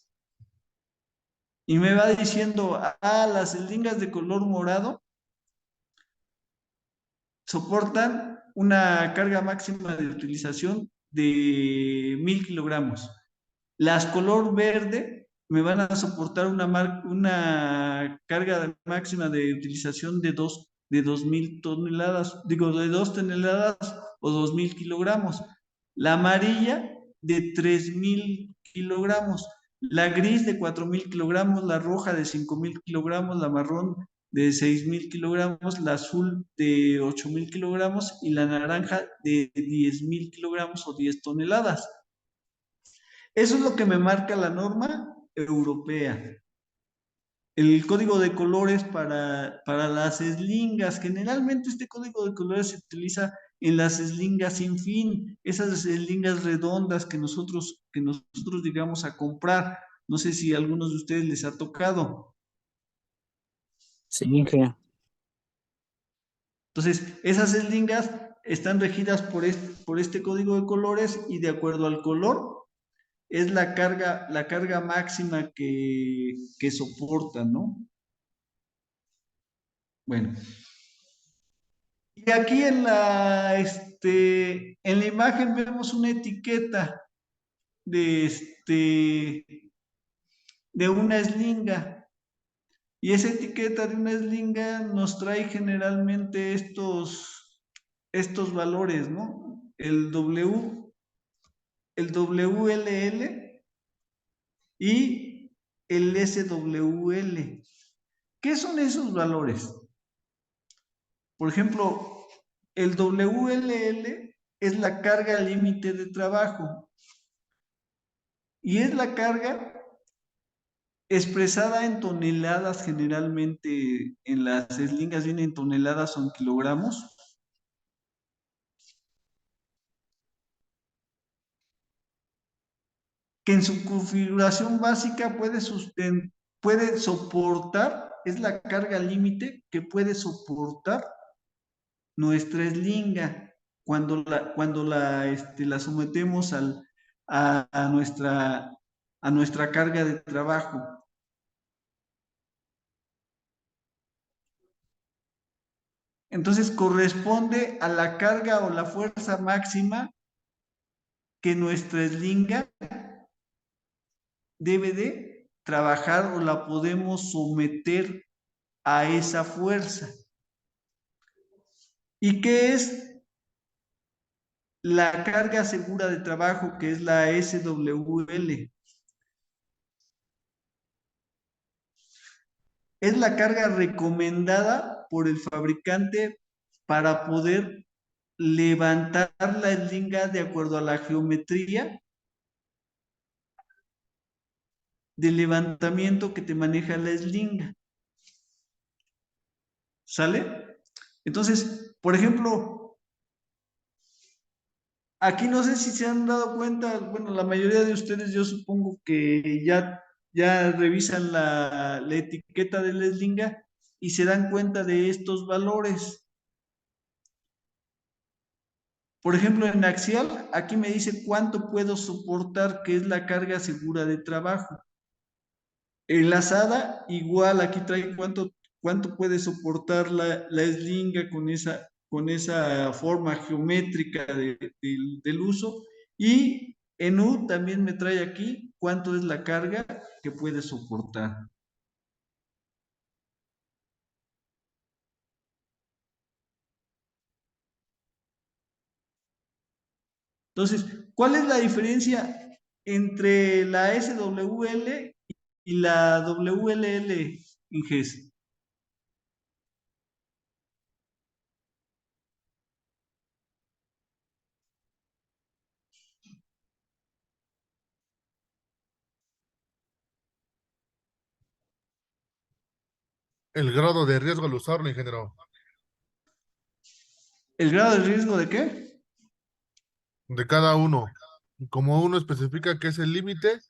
Y me va diciendo, las eslingas de color morado soportan una carga máxima de utilización de 1000 kilogramos. Las color verde me van a soportar una carga máxima de utilización de 2000 toneladas, digo, de 2 toneladas o 2000 kilogramos. La amarilla de 3000 kilogramos. La gris de 4000 kilogramos, la roja de 5000 kilogramos, la marrón de 6000 kilogramos, la azul de 8000 kilogramos y la naranja de 10.000 kilogramos o 10 toneladas. Eso es lo que me marca la norma europea. El código de colores para las eslingas. Generalmente este código de colores se utiliza en las eslingas sin fin, esas eslingas redondas que nosotros llegamos a comprar. No sé si a algunos de ustedes les ha tocado. Sí, Inge. Entonces, esas eslingas están regidas por este código de colores, y de acuerdo al color es la carga máxima que soportan, ¿no? Bueno, y aquí en la imagen vemos una etiqueta de, de una eslinga. Y esa etiqueta de una eslinga nos trae generalmente estos valores, ¿no? El WLL y el SWL. ¿Qué son esos valores? Por ejemplo, el WLL es la carga límite de trabajo, y es la carga expresada en toneladas. Generalmente en las eslingas vienen en toneladas o en kilogramos. que en su configuración básica puede soportar, es la carga límite que puede soportar nuestra eslinga cuando la sometemos a nuestra carga de trabajo. Entonces corresponde a la carga o la fuerza máxima que nuestra eslinga debe de trabajar o la podemos someter a esa fuerza. ¿Y qué es la carga segura de trabajo, que es la SWL? Es la carga recomendada por el fabricante para poder levantar la eslinga de acuerdo a la geometría de levantamiento que te maneja la eslinga. ¿Sale? Entonces, por ejemplo, aquí no sé si se han dado cuenta, bueno, la mayoría de ustedes yo supongo que ya revisan la etiqueta de la eslinga y se dan cuenta de estos valores. Por ejemplo, en axial, aquí me dice cuánto puedo soportar, que es la carga segura de trabajo. Enlazada, igual, aquí trae cuánto puede soportar la eslinga con esa forma geométrica del uso. Y en U también me trae aquí cuánto es la carga que puede soportar. Entonces, ¿cuál es la diferencia entre la SWL y la WLL, Inges? El grado de riesgo al usarlo, ingeniero. ¿El grado de riesgo de qué? De cada uno. Como uno especifica que es el límite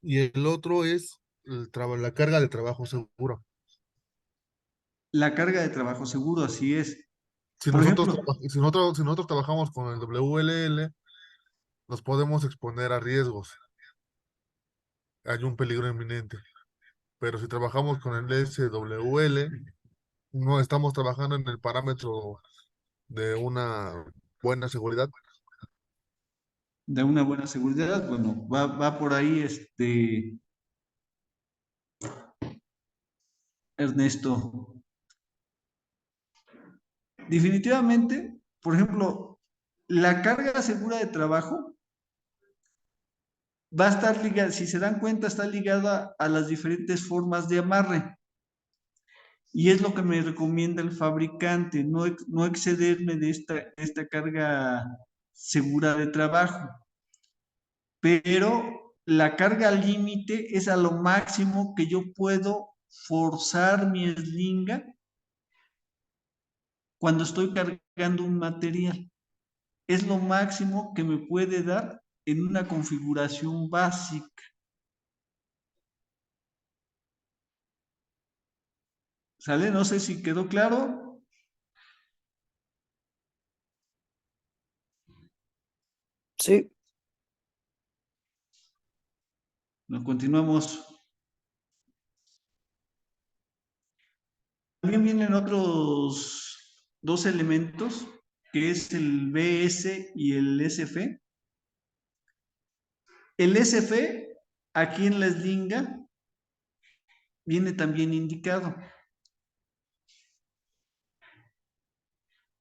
y el otro es la carga de trabajo seguro. La carga de trabajo seguro, así es. Si Por nosotros, ejemplo, si nosotros trabajamos con el WLL, nos podemos exponer a riesgos. Hay un peligro inminente. Pero si trabajamos con el SWL, no estamos trabajando en el parámetro de una buena seguridad. de una buena seguridad, bueno, va por ahí Ernesto. Definitivamente, por ejemplo, la carga segura de trabajo va a estar ligada, si se dan cuenta, está ligada a las diferentes formas de amarre. Y es lo que me recomienda el fabricante, no excederme de esta carga segura de trabajo. Pero la carga límite es a lo máximo que yo puedo forzar mi eslinga cuando estoy cargando un material. Es lo máximo que me puede dar en una configuración básica. ¿Sale? No sé si quedó claro. Sí, Nos continuamos. También vienen otros dos elementos, que es el BS y el SF. El SF, aquí en la eslinga, viene también indicado.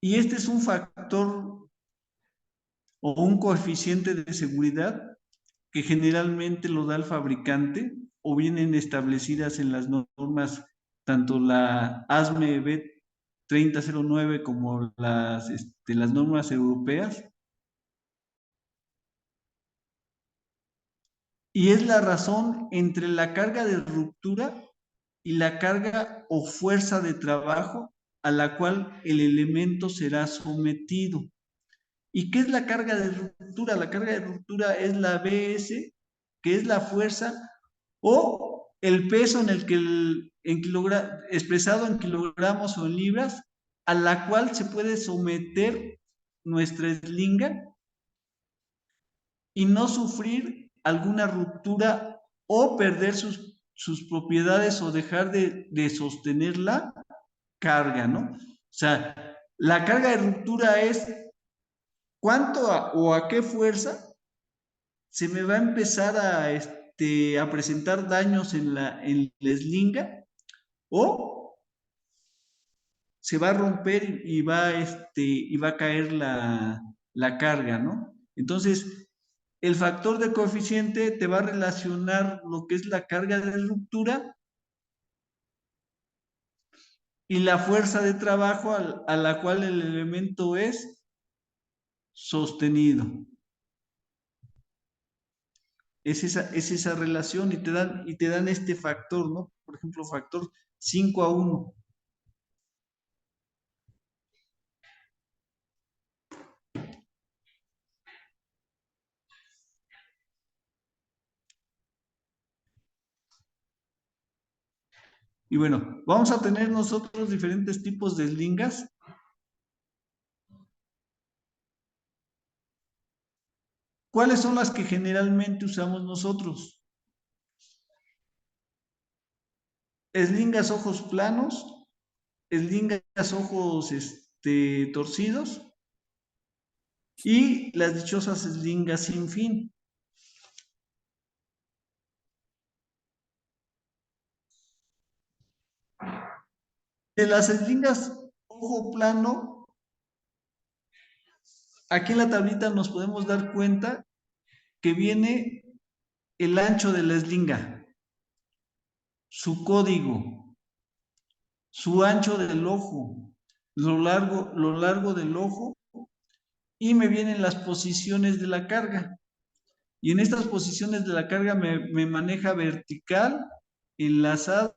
Y este es un factor o un coeficiente de seguridad que generalmente lo da el fabricante o vienen establecidas en las normas, tanto la ASME B3009 como las normas europeas. Y es la razón entre la carga de ruptura y la carga o fuerza de trabajo a la cual el elemento será sometido. ¿Y qué es la carga de ruptura? La carga de ruptura es la BS, que es la fuerza o el peso en el que expresado en kilogramos o en libras, a la cual se puede someter nuestra eslinga y no sufrir alguna ruptura o perder sus propiedades o dejar de sostener la carga, ¿no? O sea, la carga de ruptura es cuánto o a qué fuerza se me va a empezar a presentar daños en la eslinga o se va a romper y va a caer la carga, ¿no? Entonces, el factor de coeficiente te va a relacionar lo que es la carga de ruptura y la fuerza de trabajo a la cual el elemento es sostenido. Es esa relación y te dan este factor, ¿no? Por ejemplo, factor 5:1. Y bueno, vamos a tener nosotros diferentes tipos de eslingas. ¿Cuáles son las que generalmente usamos nosotros? Eslingas ojos planos, eslingas ojos torcidos y las dichosas eslingas sin fin. De las eslingas ojo plano, aquí en la tablita nos podemos dar cuenta que viene el ancho de la eslinga, su código, su ancho del ojo, lo largo del ojo, y me vienen las posiciones de la carga. Y en estas posiciones de la carga me maneja vertical, enlazada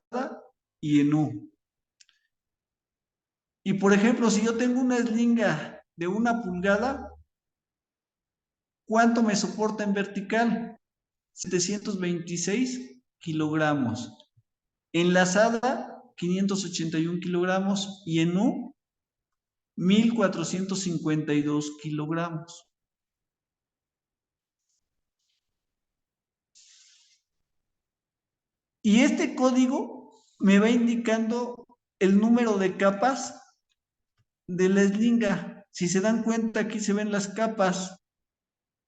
y en U. Y por ejemplo, si yo tengo una eslinga de 1 pulgada, ¿cuánto me soporta en vertical? 726 kilogramos. Enlazada, 581 kilogramos. Y en U, 1452 kilogramos. Y este código me va indicando el número de capas de la eslinga. Si se dan cuenta, aquí se ven las capas.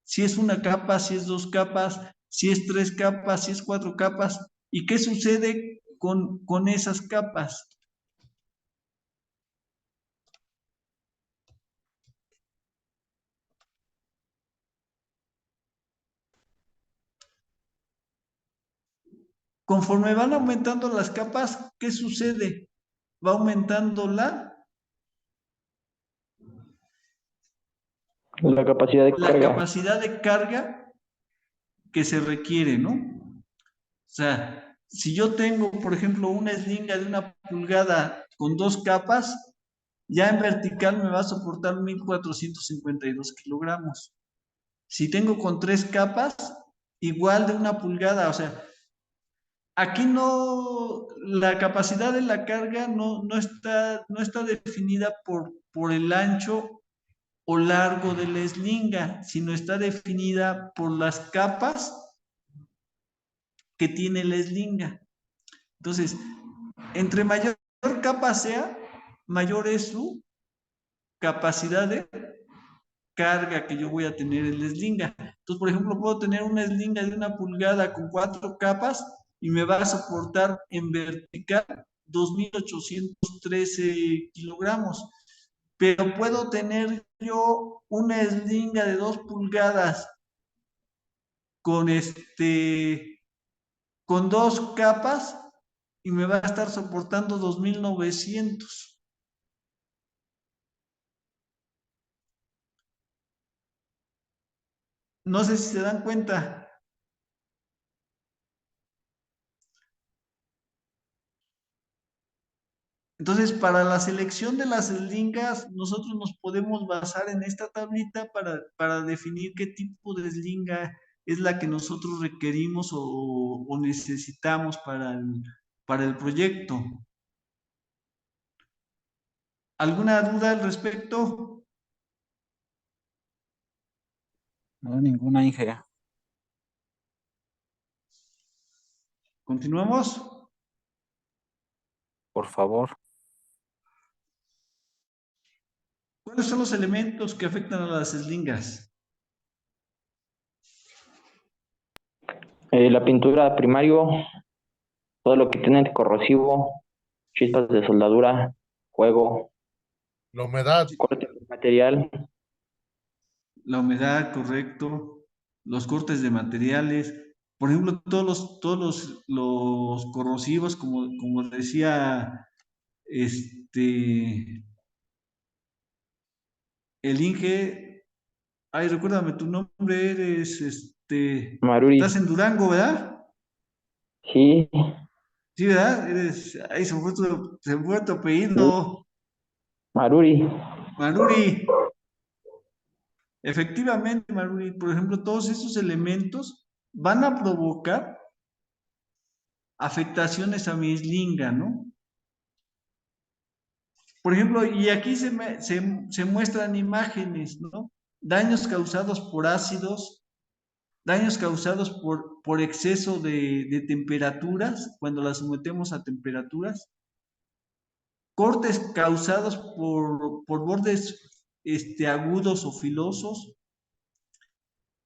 Si es 1 capa, si es 2 capas, si es 3 capas, si es 4 capas. ¿Y qué sucede con esas capas? Conforme van aumentando las capas, ¿qué sucede? Va aumentando La capacidad de la carga. capacidad de carga que se requiere, ¿no? O sea, si yo tengo, por ejemplo, una eslinga de 1 pulgada con 2 capas, ya en vertical me va a soportar 1452 kilogramos. Si tengo con 3 capas, igual de 1 pulgada, o sea, aquí la capacidad de la carga no está definida por el ancho o largo de la eslinga, sino está definida por las capas que tiene la eslinga. Entonces, entre mayor capa sea, mayor es su capacidad de carga que yo voy a tener en la eslinga. Entonces, por ejemplo, puedo tener una eslinga de 1 pulgada con 4 capas y me va a soportar en vertical 2.813 kilogramos. Pero puedo tener yo una eslinga de 2 pulgadas con con 2 capas y me va a estar soportando 2.900. No sé si se dan cuenta. Entonces, Entonces, para la selección de las eslingas, nosotros nos podemos basar en esta tablita para definir qué tipo de eslinga es la que nosotros requerimos o necesitamos para el proyecto. ¿Alguna duda al respecto? No, ninguna, Inge. ¿Continuamos? Por favor. ¿Cuáles son los elementos que afectan a las eslingas? La pintura primario, todo lo que tiene corrosivo, chispas de soldadura, fuego, La humedad, corte de material, La humedad, correcto. Los cortes de materiales. Por ejemplo, los corrosivos, como decía el Inge. Ay, recuérdame tu nombre, maruri. estás en Durango, ¿verdad? Sí, Sí, ¿verdad? Ay, se me fue tu apellido, maruri. Maruri. Efectivamente, Maruri, por ejemplo, todos estos elementos van a provocar afectaciones a mi eslinga, ¿no? Por ejemplo, y aquí se muestran imágenes, ¿no? Daños causados por ácidos, daños causados por exceso de temperaturas, cuando las sometemos a temperaturas, cortes causados por bordes agudos o filosos,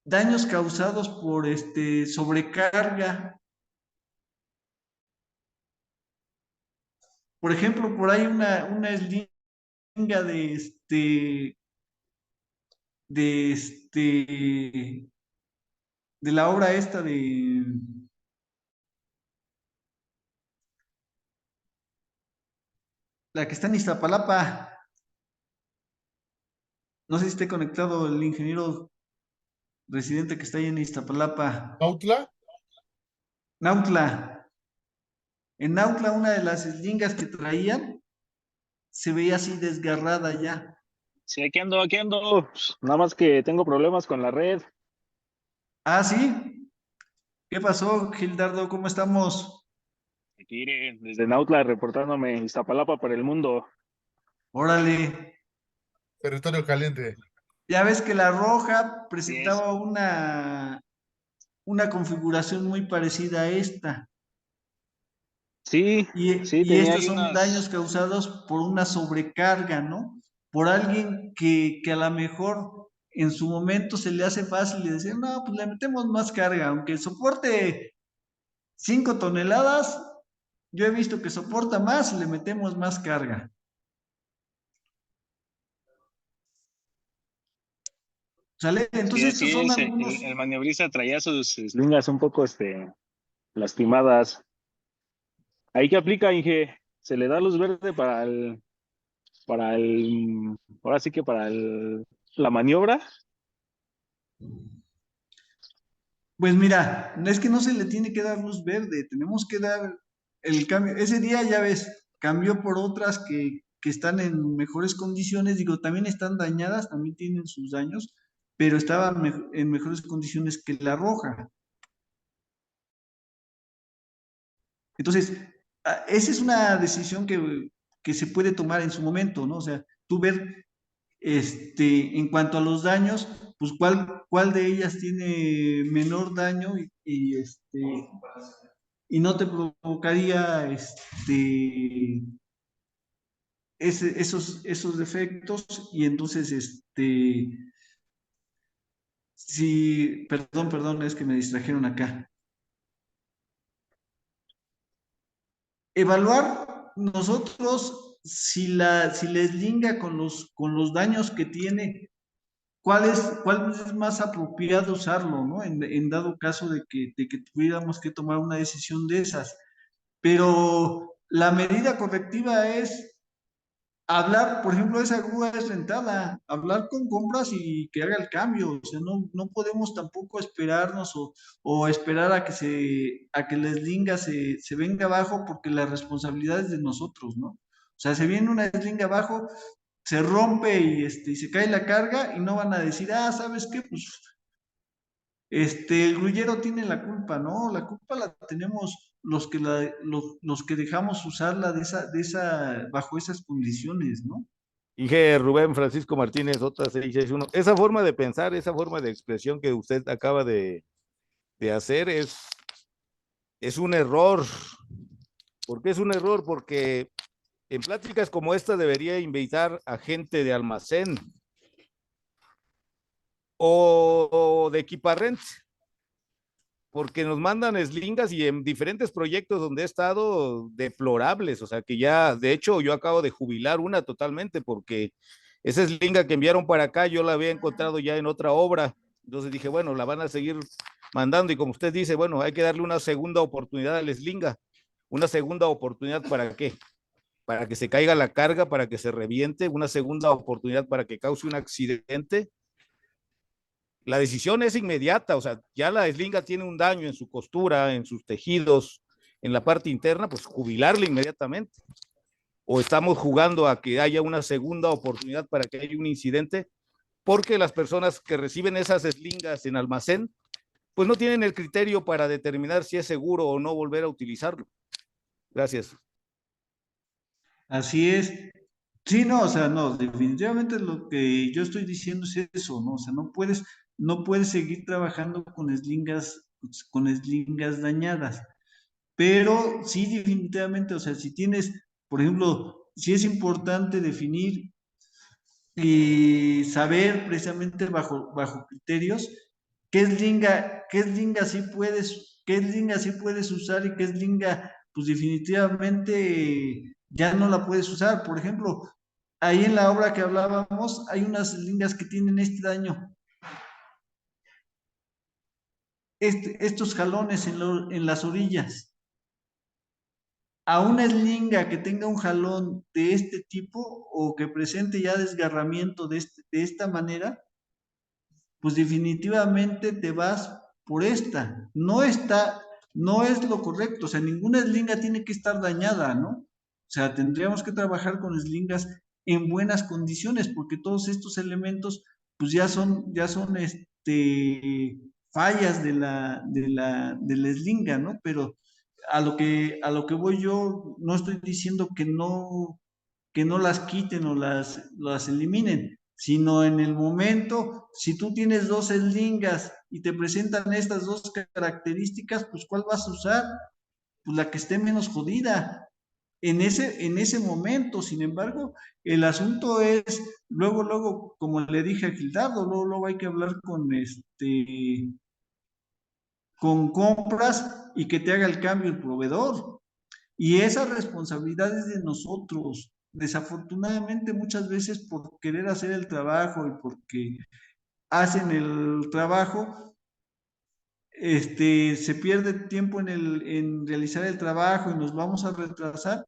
daños causados por sobrecarga. Por ejemplo, por ahí una eslinga de de la obra esta la que está en Iztapalapa. No sé si esté conectado el ingeniero residente que está ahí en Iztapalapa. Nautla, Nautla. En Nautla, una de las eslingas que traían se veía así desgarrada ya. Sí, aquí ando, aquí ando. Nada más que tengo problemas con la red. Ah, sí. ¿Qué pasó, Gildardo? ¿Cómo estamos? Aquí desde Nautla reportándome Iztapalapa para el mundo. Órale. territorio caliente. Ya ves que la roja Así es. presentaba una configuración muy parecida a esta. Sí, sí, Y tenía estos ahí son daños unas. causados por una sobrecarga, ¿no? Por alguien que a lo mejor en su momento se le hace fácil decir, no, pues le metemos más carga, aunque soporte 5 toneladas, yo he visto que soporta más y le metemos más carga. ¿Sale? Sí, Entonces estos así son es. algunos. El maniobrista traía sus lingas un poco lastimadas. ¿Ahí qué aplica, Inge? ¿Se le da luz verde ahora sí que la maniobra? Pues mira, es que no se le tiene que dar luz verde, tenemos que dar el cambio. Ese día, ya ves, cambió por otras que están en mejores condiciones, digo, también están dañadas, también tienen sus daños, pero estaban en mejores condiciones que la roja. Entonces, esa es una decisión que se puede tomar en su momento, ¿no? O sea, tú ver, en cuanto a los daños, pues cuál de ellas tiene menor daño y no te provocaría esos defectos, y entonces si, perdón, es que me distrajeron acá. Evaluar nosotros si la eslinga con los daños que tiene, cuál es más apropiado usarlo, ¿no? En dado caso de que tuviéramos que tomar una decisión de esas. Pero la medida correctiva es hablar, por ejemplo, esa grúa es rentada, hablar con compras y que haga el cambio. O sea, no podemos tampoco esperarnos o esperar a que la eslinga se venga abajo, porque la responsabilidad es de nosotros, ¿no? O sea, se viene una sling abajo, se rompe y se cae la carga y no van a decir, ¿sabes qué? Pues el grullero tiene la culpa, ¿no? La culpa la tenemos los que dejamos usarla bajo esas condiciones, ¿no? Dije Rubén Francisco Martínez, J661. Esa forma de pensar, esa forma de expresión que usted acaba de hacer es un error. ¿Por qué es un error? Porque en pláticas como esta debería invitar a gente de almacén o de equiparrent, porque nos mandan eslingas y en diferentes proyectos donde he estado deplorables, o sea que ya, de hecho, yo acabo de jubilar una totalmente porque esa eslinga que enviaron para acá yo la había encontrado ya en otra obra, entonces dije, bueno, la van a seguir mandando y como usted dice, bueno, hay que darle una segunda oportunidad a la eslinga. ¿Una segunda oportunidad para qué? Para que se caiga la carga, para que se reviente, una segunda oportunidad para que cause un accidente. La decisión es inmediata, o sea, ya la eslinga tiene un daño en su costura, en sus tejidos, en la parte interna, pues jubilarla inmediatamente. O estamos jugando a que haya una segunda oportunidad para que haya un incidente, porque las personas que reciben esas eslingas en almacén, pues no tienen el criterio para determinar si es seguro o no volver a utilizarlo. Gracias. Así es. Sí, no, o sea, no, definitivamente lo que yo estoy diciendo es eso, ¿no? O sea, no puedes seguir trabajando con eslingas dañadas. Pero sí, definitivamente, o sea, si tienes, por ejemplo, si es importante definir y saber precisamente bajo criterios qué eslinga sí puedes usar y qué eslinga, pues definitivamente ya no la puedes usar. Por ejemplo, ahí en la obra que hablábamos, hay unas eslingas que tienen este daño, estos jalones en las orillas. A una eslinga que tenga un jalón de este tipo o que presente ya desgarramiento de esta manera, pues definitivamente te vas por esta. No es lo correcto, o sea, ninguna eslinga tiene que estar dañada, ¿no? O sea, tendríamos que trabajar con eslingas en buenas condiciones, porque todos estos elementos, pues ya son fallas de la eslinga, ¿no? Pero a lo que voy yo, no estoy diciendo que no las quiten o las eliminen, sino en el momento, si tú tienes dos eslingas y te presentan estas dos características, pues ¿cuál vas a usar? Pues la que esté menos jodida. En ese momento, sin embargo, el asunto es, luego, como le dije a Gildardo, luego hay que hablar con compras y que te haga el cambio el proveedor. Y esa responsabilidad es de nosotros. Desafortunadamente, muchas veces por querer hacer el trabajo y porque hacen el trabajo, se pierde tiempo en realizar el trabajo y nos vamos a retrasar.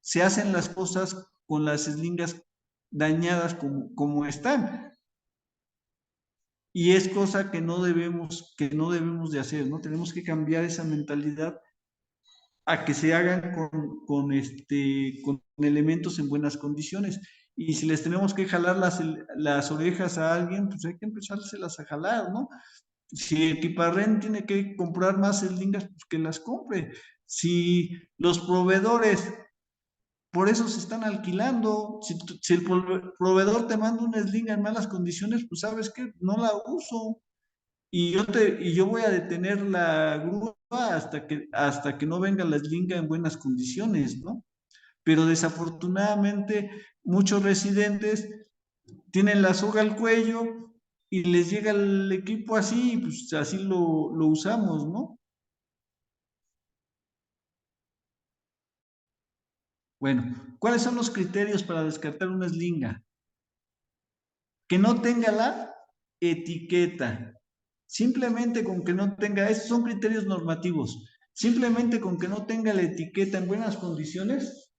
Se hacen las cosas con las eslingas dañadas como están. Y es cosa que no debemos de hacer, ¿no? Tenemos que cambiar esa mentalidad a que se hagan con elementos en buenas condiciones. Y si les tenemos que jalar las orejas a alguien, pues hay que empezárselas a jalar, ¿no? Si Equiparren tiene que comprar más eslingas, pues que las compre. Si los proveedores por eso se están alquilando, si el proveedor te manda una eslinga en malas condiciones, pues sabes que no la uso y yo voy a detener la grúa hasta que no venga la eslinga en buenas condiciones, ¿no? Pero desafortunadamente muchos residentes tienen la soga al cuello y les llega el equipo así, pues así lo usamos, ¿no? Bueno, ¿cuáles son los criterios para descartar una eslinga? Que no tenga la etiqueta. Simplemente con que no tenga, estos son criterios normativos, simplemente con que no tenga la etiqueta en buenas condiciones,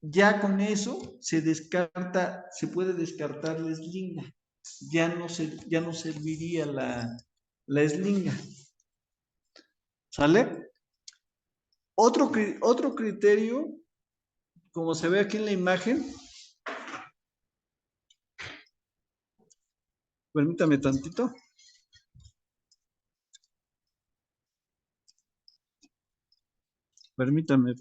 ya con eso se puede descartar la eslinga. Ya no serviría la eslinga. ¿Sale? Otro criterio, como se ve aquí en la imagen, permítame tantito. Permítame.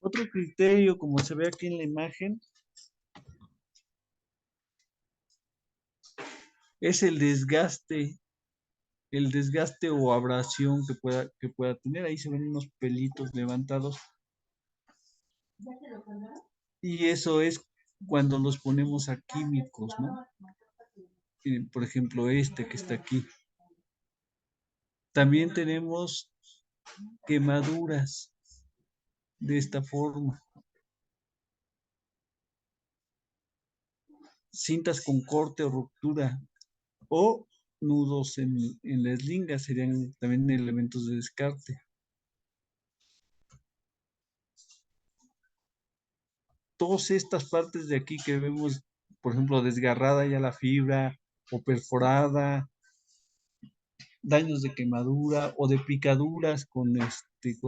Otro criterio, como se ve aquí en la imagen, es el desgaste o abrasión que pueda tener. Ahí se ven unos pelitos levantados. Y eso es cuando los ponemos a químicos, ¿no? Por ejemplo, este que está aquí. También tenemos quemaduras de esta forma. Cintas con corte o ruptura o nudos en la eslinga serían también elementos de descarte. Todas estas partes de aquí que vemos, por ejemplo, desgarrada ya la fibra o perforada, daños de quemadura o de picaduras con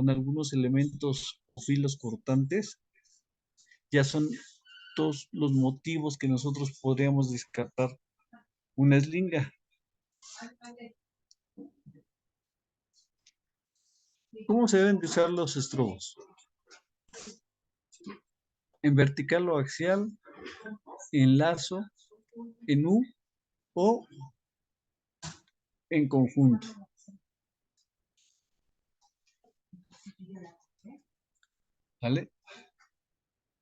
algunos elementos o filos cortantes, ya son todos los motivos que nosotros podríamos descartar una eslinga. ¿Cómo se deben de usar los estrobos? En vertical o axial, en lazo, en U o en conjunto. ¿Vale?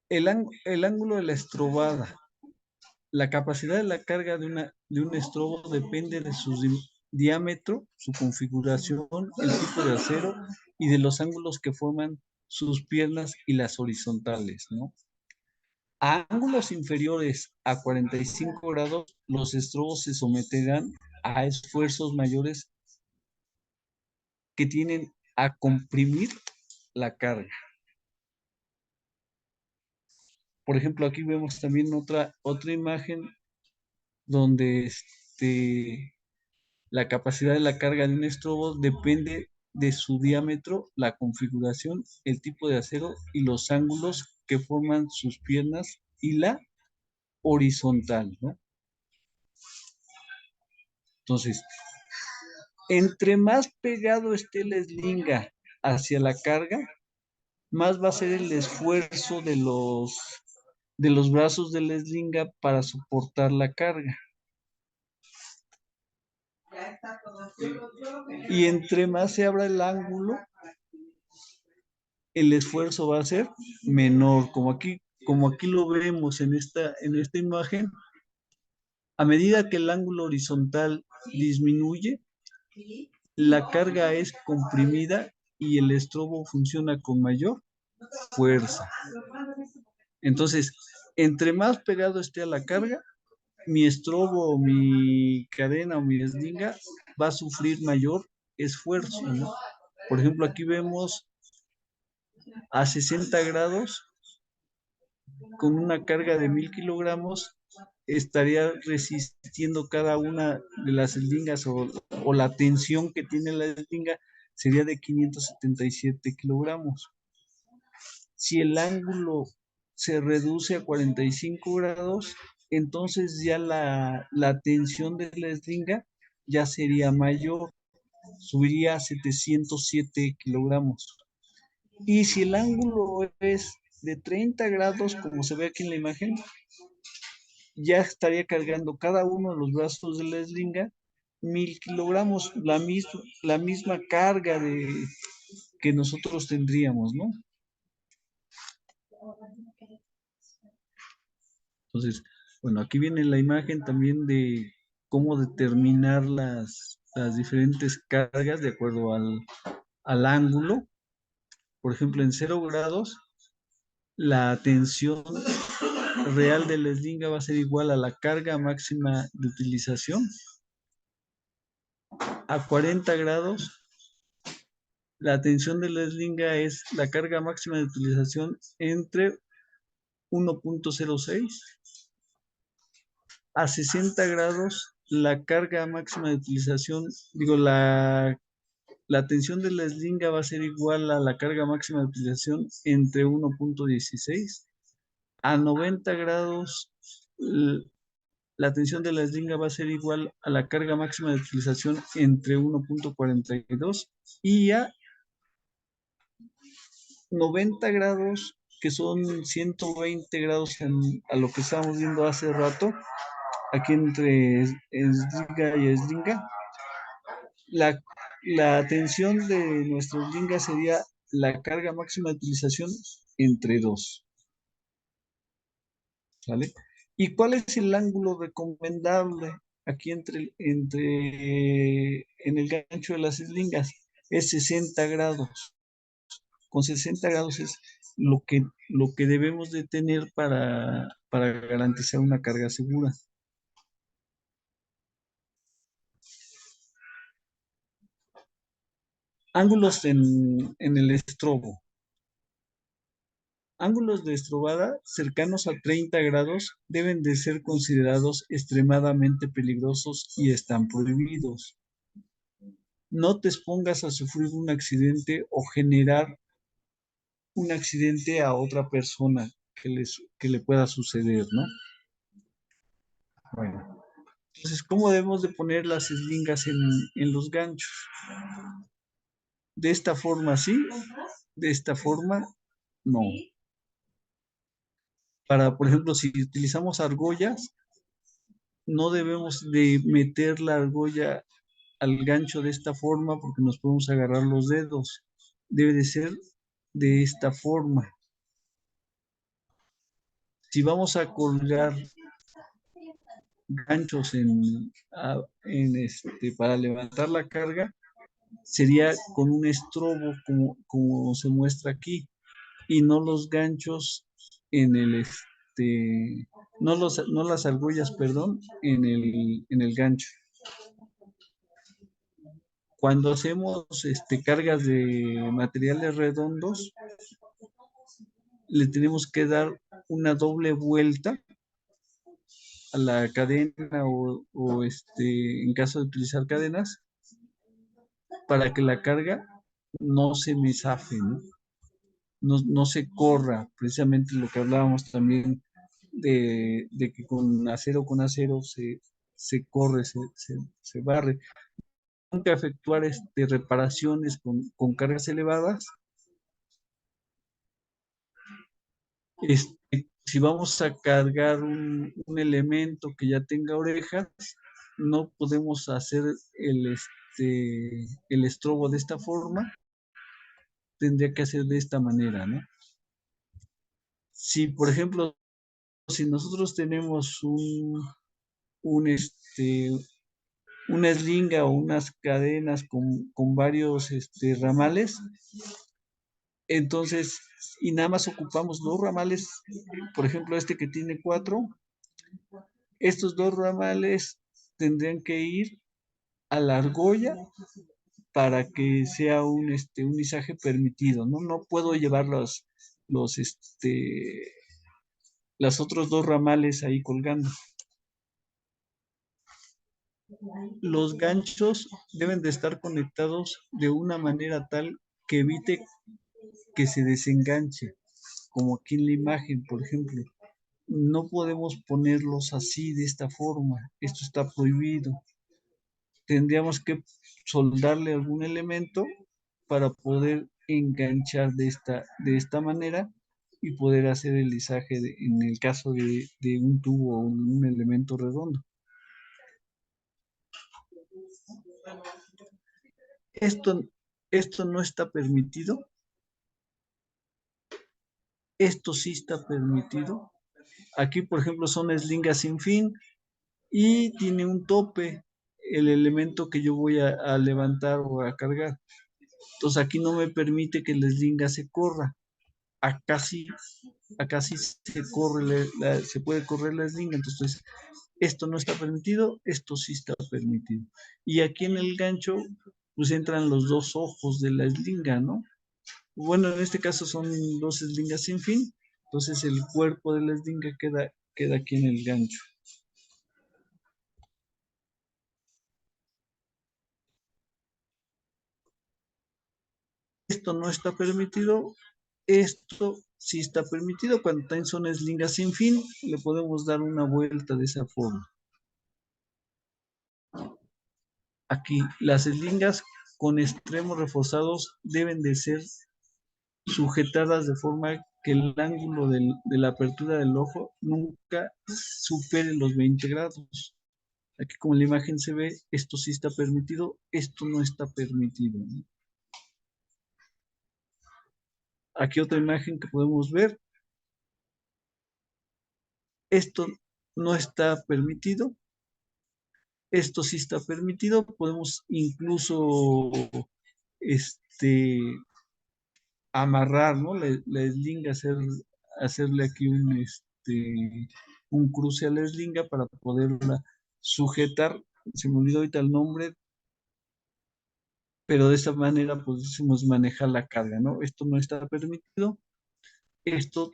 El ángulo de la estrobada. La capacidad de la carga de un estrobo depende de su diámetro, su configuración, el tipo de acero y de los ángulos que forman sus piernas y las horizontales, ¿no? A ángulos inferiores a 45 grados, los estrobos se someterán a esfuerzos mayores que tienden a comprimir la carga. Por ejemplo, aquí vemos también otra imagen donde la capacidad de la carga de un estrobo depende de su diámetro, la configuración, el tipo de acero y los ángulos que forman sus piernas y la horizontal, ¿no? Entonces, entre más pegado esté la eslinga hacia la carga, más va a ser el esfuerzo de los brazos de la eslinga para soportar la carga. Y entre más se abra el ángulo, el esfuerzo va a ser menor, como aquí lo vemos en esta imagen. A medida que el ángulo horizontal disminuye, la carga es comprimida y el estrobo funciona con mayor fuerza. Entonces, entre más pegado esté a la carga, mi estrobo, mi cadena o mi eslinga va a sufrir mayor esfuerzo, ¿no? Por ejemplo, aquí vemos a 60 grados con una carga de 1000 kilogramos, estaría resistiendo cada una de las eslingas o la tensión que tiene la eslinga sería de 577 kilogramos. Si el ángulo se reduce a 45 grados, entonces ya la tensión de la eslinga ya sería mayor, subiría a 707 kilogramos. Y si el ángulo es de 30 grados, como se ve aquí en la imagen, ya estaría cargando cada uno de los brazos de la eslinga 1000 kilogramos, la misma carga que nosotros tendríamos, ¿no? Entonces, bueno, aquí viene la imagen también de cómo determinar las diferentes cargas de acuerdo al ángulo. Por ejemplo, en 0 grados, la tensión real de la eslinga va a ser igual a la carga máxima de utilización. A 40 grados, la tensión de la eslinga es la carga máxima de utilización entre 1.06. A 60 grados, la carga máxima de utilización, digo, la tensión de la eslinga va a ser igual a la carga máxima de utilización entre 1.16. A 90 grados, la tensión de la eslinga va a ser igual a la carga máxima de utilización entre 1.42. Y a 90 grados, que son 120 grados a lo que estábamos viendo hace rato, aquí entre eslinga y eslinga, la tensión de nuestra eslinga sería la carga máxima de utilización entre 2. ¿Sale? ¿Y cuál es el ángulo recomendable aquí en el gancho de las eslingas? Es 60 grados. Con 60 grados es lo que debemos de tener para garantizar una carga segura. Ángulos en el estrobo. Ángulos de estrobada cercanos a 30 grados deben de ser considerados extremadamente peligrosos y están prohibidos. No te expongas a sufrir un accidente o generar un accidente a otra persona que le pueda suceder, ¿no? Bueno, entonces, ¿cómo debemos de poner las eslingas en los ganchos? De esta forma sí, de esta forma no. Por ejemplo, si utilizamos argollas, no debemos de meter la argolla al gancho de esta forma porque nos podemos agarrar los dedos. Debe de ser de esta forma. Si vamos a colgar ganchos para levantar la carga, sería con un estrobo como se muestra aquí, y no los ganchos en el no las argollas, perdón, en el gancho. Cuando hacemos cargas de materiales redondos, le tenemos que dar una doble vuelta a la cadena o en caso de utilizar cadenas, para que la carga no se me zafe, ¿no? No se corra, precisamente lo que hablábamos también de que con acero se corre, se barre. Nunca efectuar reparaciones con cargas elevadas. Si vamos a cargar un elemento que ya tenga orejas, no podemos hacer el estrobo de esta forma, tendría que hacer de esta manera, ¿no? Si, por ejemplo, si nosotros tenemos una eslinga o unas cadenas con varios ramales, entonces, y nada más ocupamos 2 ramales, por ejemplo, que tiene 4, estos 2 ramales tendrían que ir a la argolla para que sea un izaje permitido, ¿no? No puedo llevar los otros 2 ramales ahí colgando. Los ganchos deben de estar conectados de una manera tal que evite que se desenganche, como aquí en la imagen, por ejemplo. No podemos ponerlos así, de esta forma. Esto está prohibido. Tendríamos que soldarle algún elemento para poder enganchar de esta manera y poder hacer el izaje en el caso de un tubo o un elemento redondo. Esto no está permitido. Esto sí está permitido. Aquí, por ejemplo, son eslingas sin fin y tiene un tope el elemento que yo voy a levantar o a cargar. Entonces aquí no me permite que la eslinga se corra. Acá sí se puede correr la eslinga. Entonces esto no está permitido, esto sí está permitido. Y aquí en el gancho pues entran los 2 ojos de la eslinga, ¿no? Bueno, en este caso son 2 eslingas sin fin Entonces el cuerpo de la eslinga queda aquí en el gancho. Esto no está permitido, esto sí está permitido. Cuando también son eslingas sin fin, le podemos dar una vuelta de esa forma. Aquí, las eslingas con extremos reforzados deben de ser sujetadas de forma que el ángulo de la apertura del ojo nunca supere los 20 grados. Aquí como en la imagen se ve, esto sí está permitido, esto no está permitido, ¿no? Aquí otra imagen que podemos ver. Esto no está permitido. Esto sí está permitido. Podemos incluso amarrar, ¿no? La eslinga, hacerle aquí un cruce a la eslinga para poderla sujetar. Se me olvidó ahorita el nombre, pero de esta manera podemos manejar la carga, ¿no? Esto no está permitido. Esto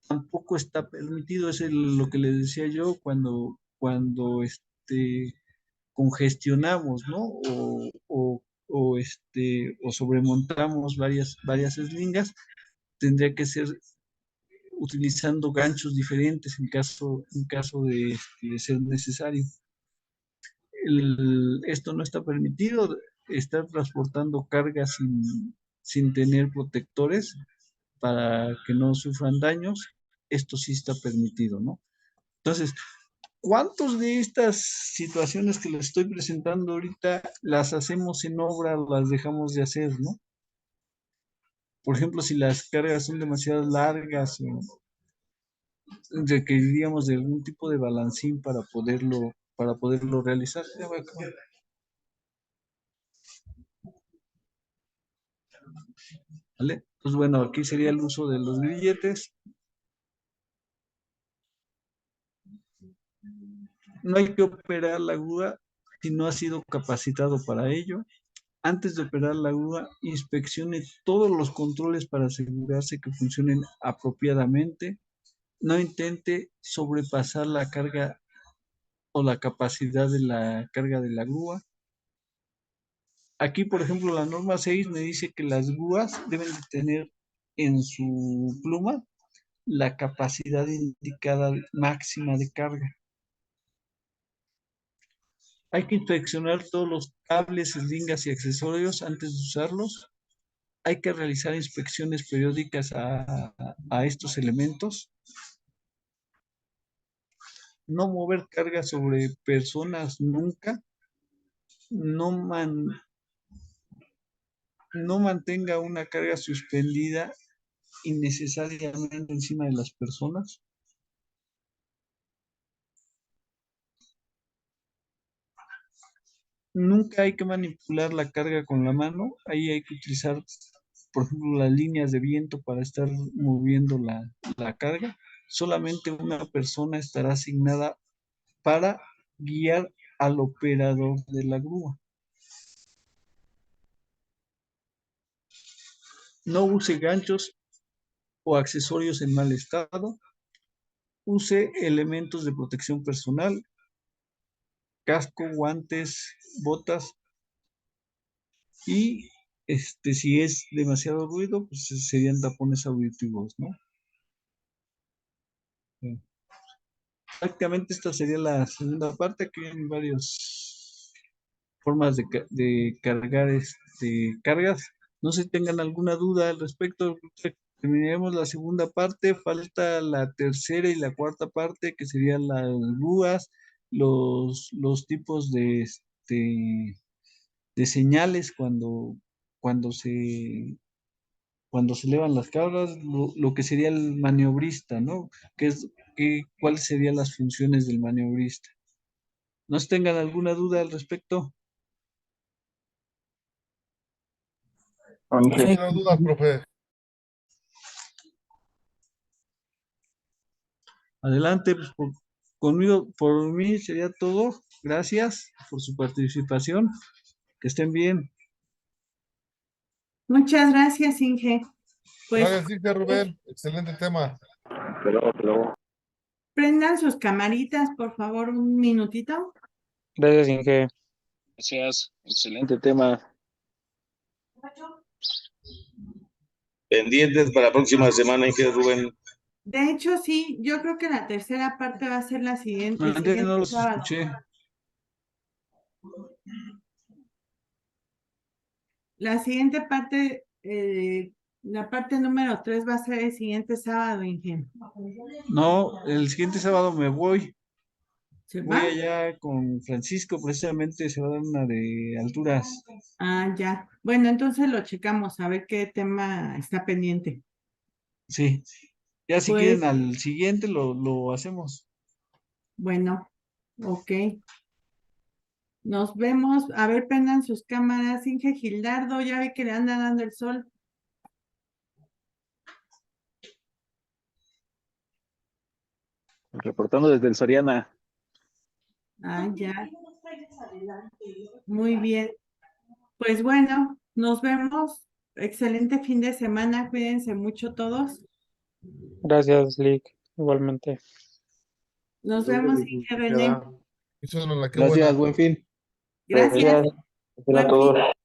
tampoco está permitido, es lo que les decía yo cuando congestionamos, ¿no? O sobremontamos varias eslingas, tendría que ser utilizando ganchos diferentes en caso de ser necesario. Esto no está permitido, estar transportando cargas sin tener protectores para que no sufran daños. Esto sí está permitido, ¿no? Entonces, ¿cuántas de estas situaciones que les estoy presentando ahorita las hacemos en obra o las dejamos de hacer, ¿no? Por ejemplo, si las cargas son demasiado largas o requeriríamos de algún tipo de balancín para poderlo realizar. Ya voy a acabar. ¿Vale? Pues bueno, aquí sería el uso de los grilletes. No hay que operar la grúa si no ha sido capacitado para ello. Antes de operar la grúa, inspeccione todos los controles para asegurarse que funcionen apropiadamente. No intente sobrepasar la carga o la capacidad de la carga de la grúa. Aquí, por ejemplo, la norma 6 me dice que las grúas deben de tener en su pluma la capacidad indicada máxima de carga. Hay que inspeccionar todos los cables, eslingas y accesorios antes de usarlos. Hay que realizar inspecciones periódicas a estos elementos. No mover carga sobre personas nunca. No mantenga una carga suspendida innecesariamente encima de las personas. Nunca hay que manipular la carga con la mano. Ahí hay que utilizar, por ejemplo, las líneas de viento para estar moviendo la carga. Solamente una persona estará asignada para guiar al operador de la grúa. No use ganchos o accesorios en mal estado. Use elementos de protección personal, casco, guantes, botas. Y si es demasiado ruido, pues serían tapones auditivos, ¿no? Prácticamente esta sería la segunda parte. Aquí hay varias formas de cargar cargas. No sé si tengan alguna duda al respecto. Terminaremos la segunda parte. Falta la tercera y la cuarta parte, que serían las grúas, los tipos de señales cuando se elevan las cargas, lo que sería el maniobrista, ¿no? ¿Cuáles serían las funciones del maniobrista? ¿No tengan alguna duda al respecto? No tengo dudas, profe. Adelante, pues por mí sería todo. Gracias por su participación. Que estén bien. Muchas gracias, Inge. Pues Gracias, Inge, Rubén. Excelente tema. Pero prendan sus camaritas, por favor, un minutito. Gracias, Inge. gracias, excelente tema. Pendientes para la próxima semana, Inge Rubén. De hecho, sí, yo creo que la tercera parte va a ser el Antes siguiente no los sábado. escuché. La siguiente parte, la parte número 3 va a ser el siguiente sábado, Inge. No, el siguiente sábado me voy. ¿Se Voy va? allá con Francisco, precisamente se va a dar una de alturas. Ah, ya. Bueno, entonces lo checamos, a ver qué tema está pendiente. Sí. Ya si Pues, quieren al siguiente lo hacemos. bueno, ok. Nos vemos. A ver, prendan sus cámaras. Inge Gildardo, ya ve que le anda dando el sol. Reportando desde el Soriana. Ah, ya. Muy bien. Pues bueno, nos vemos. Excelente fin de semana. Cuídense mucho todos. Gracias, Lick. Igualmente. Nos vemos, Inge René. Eso no la que Gracias, buena. buen fin. Gracias. Gracias a Buen fin. todos.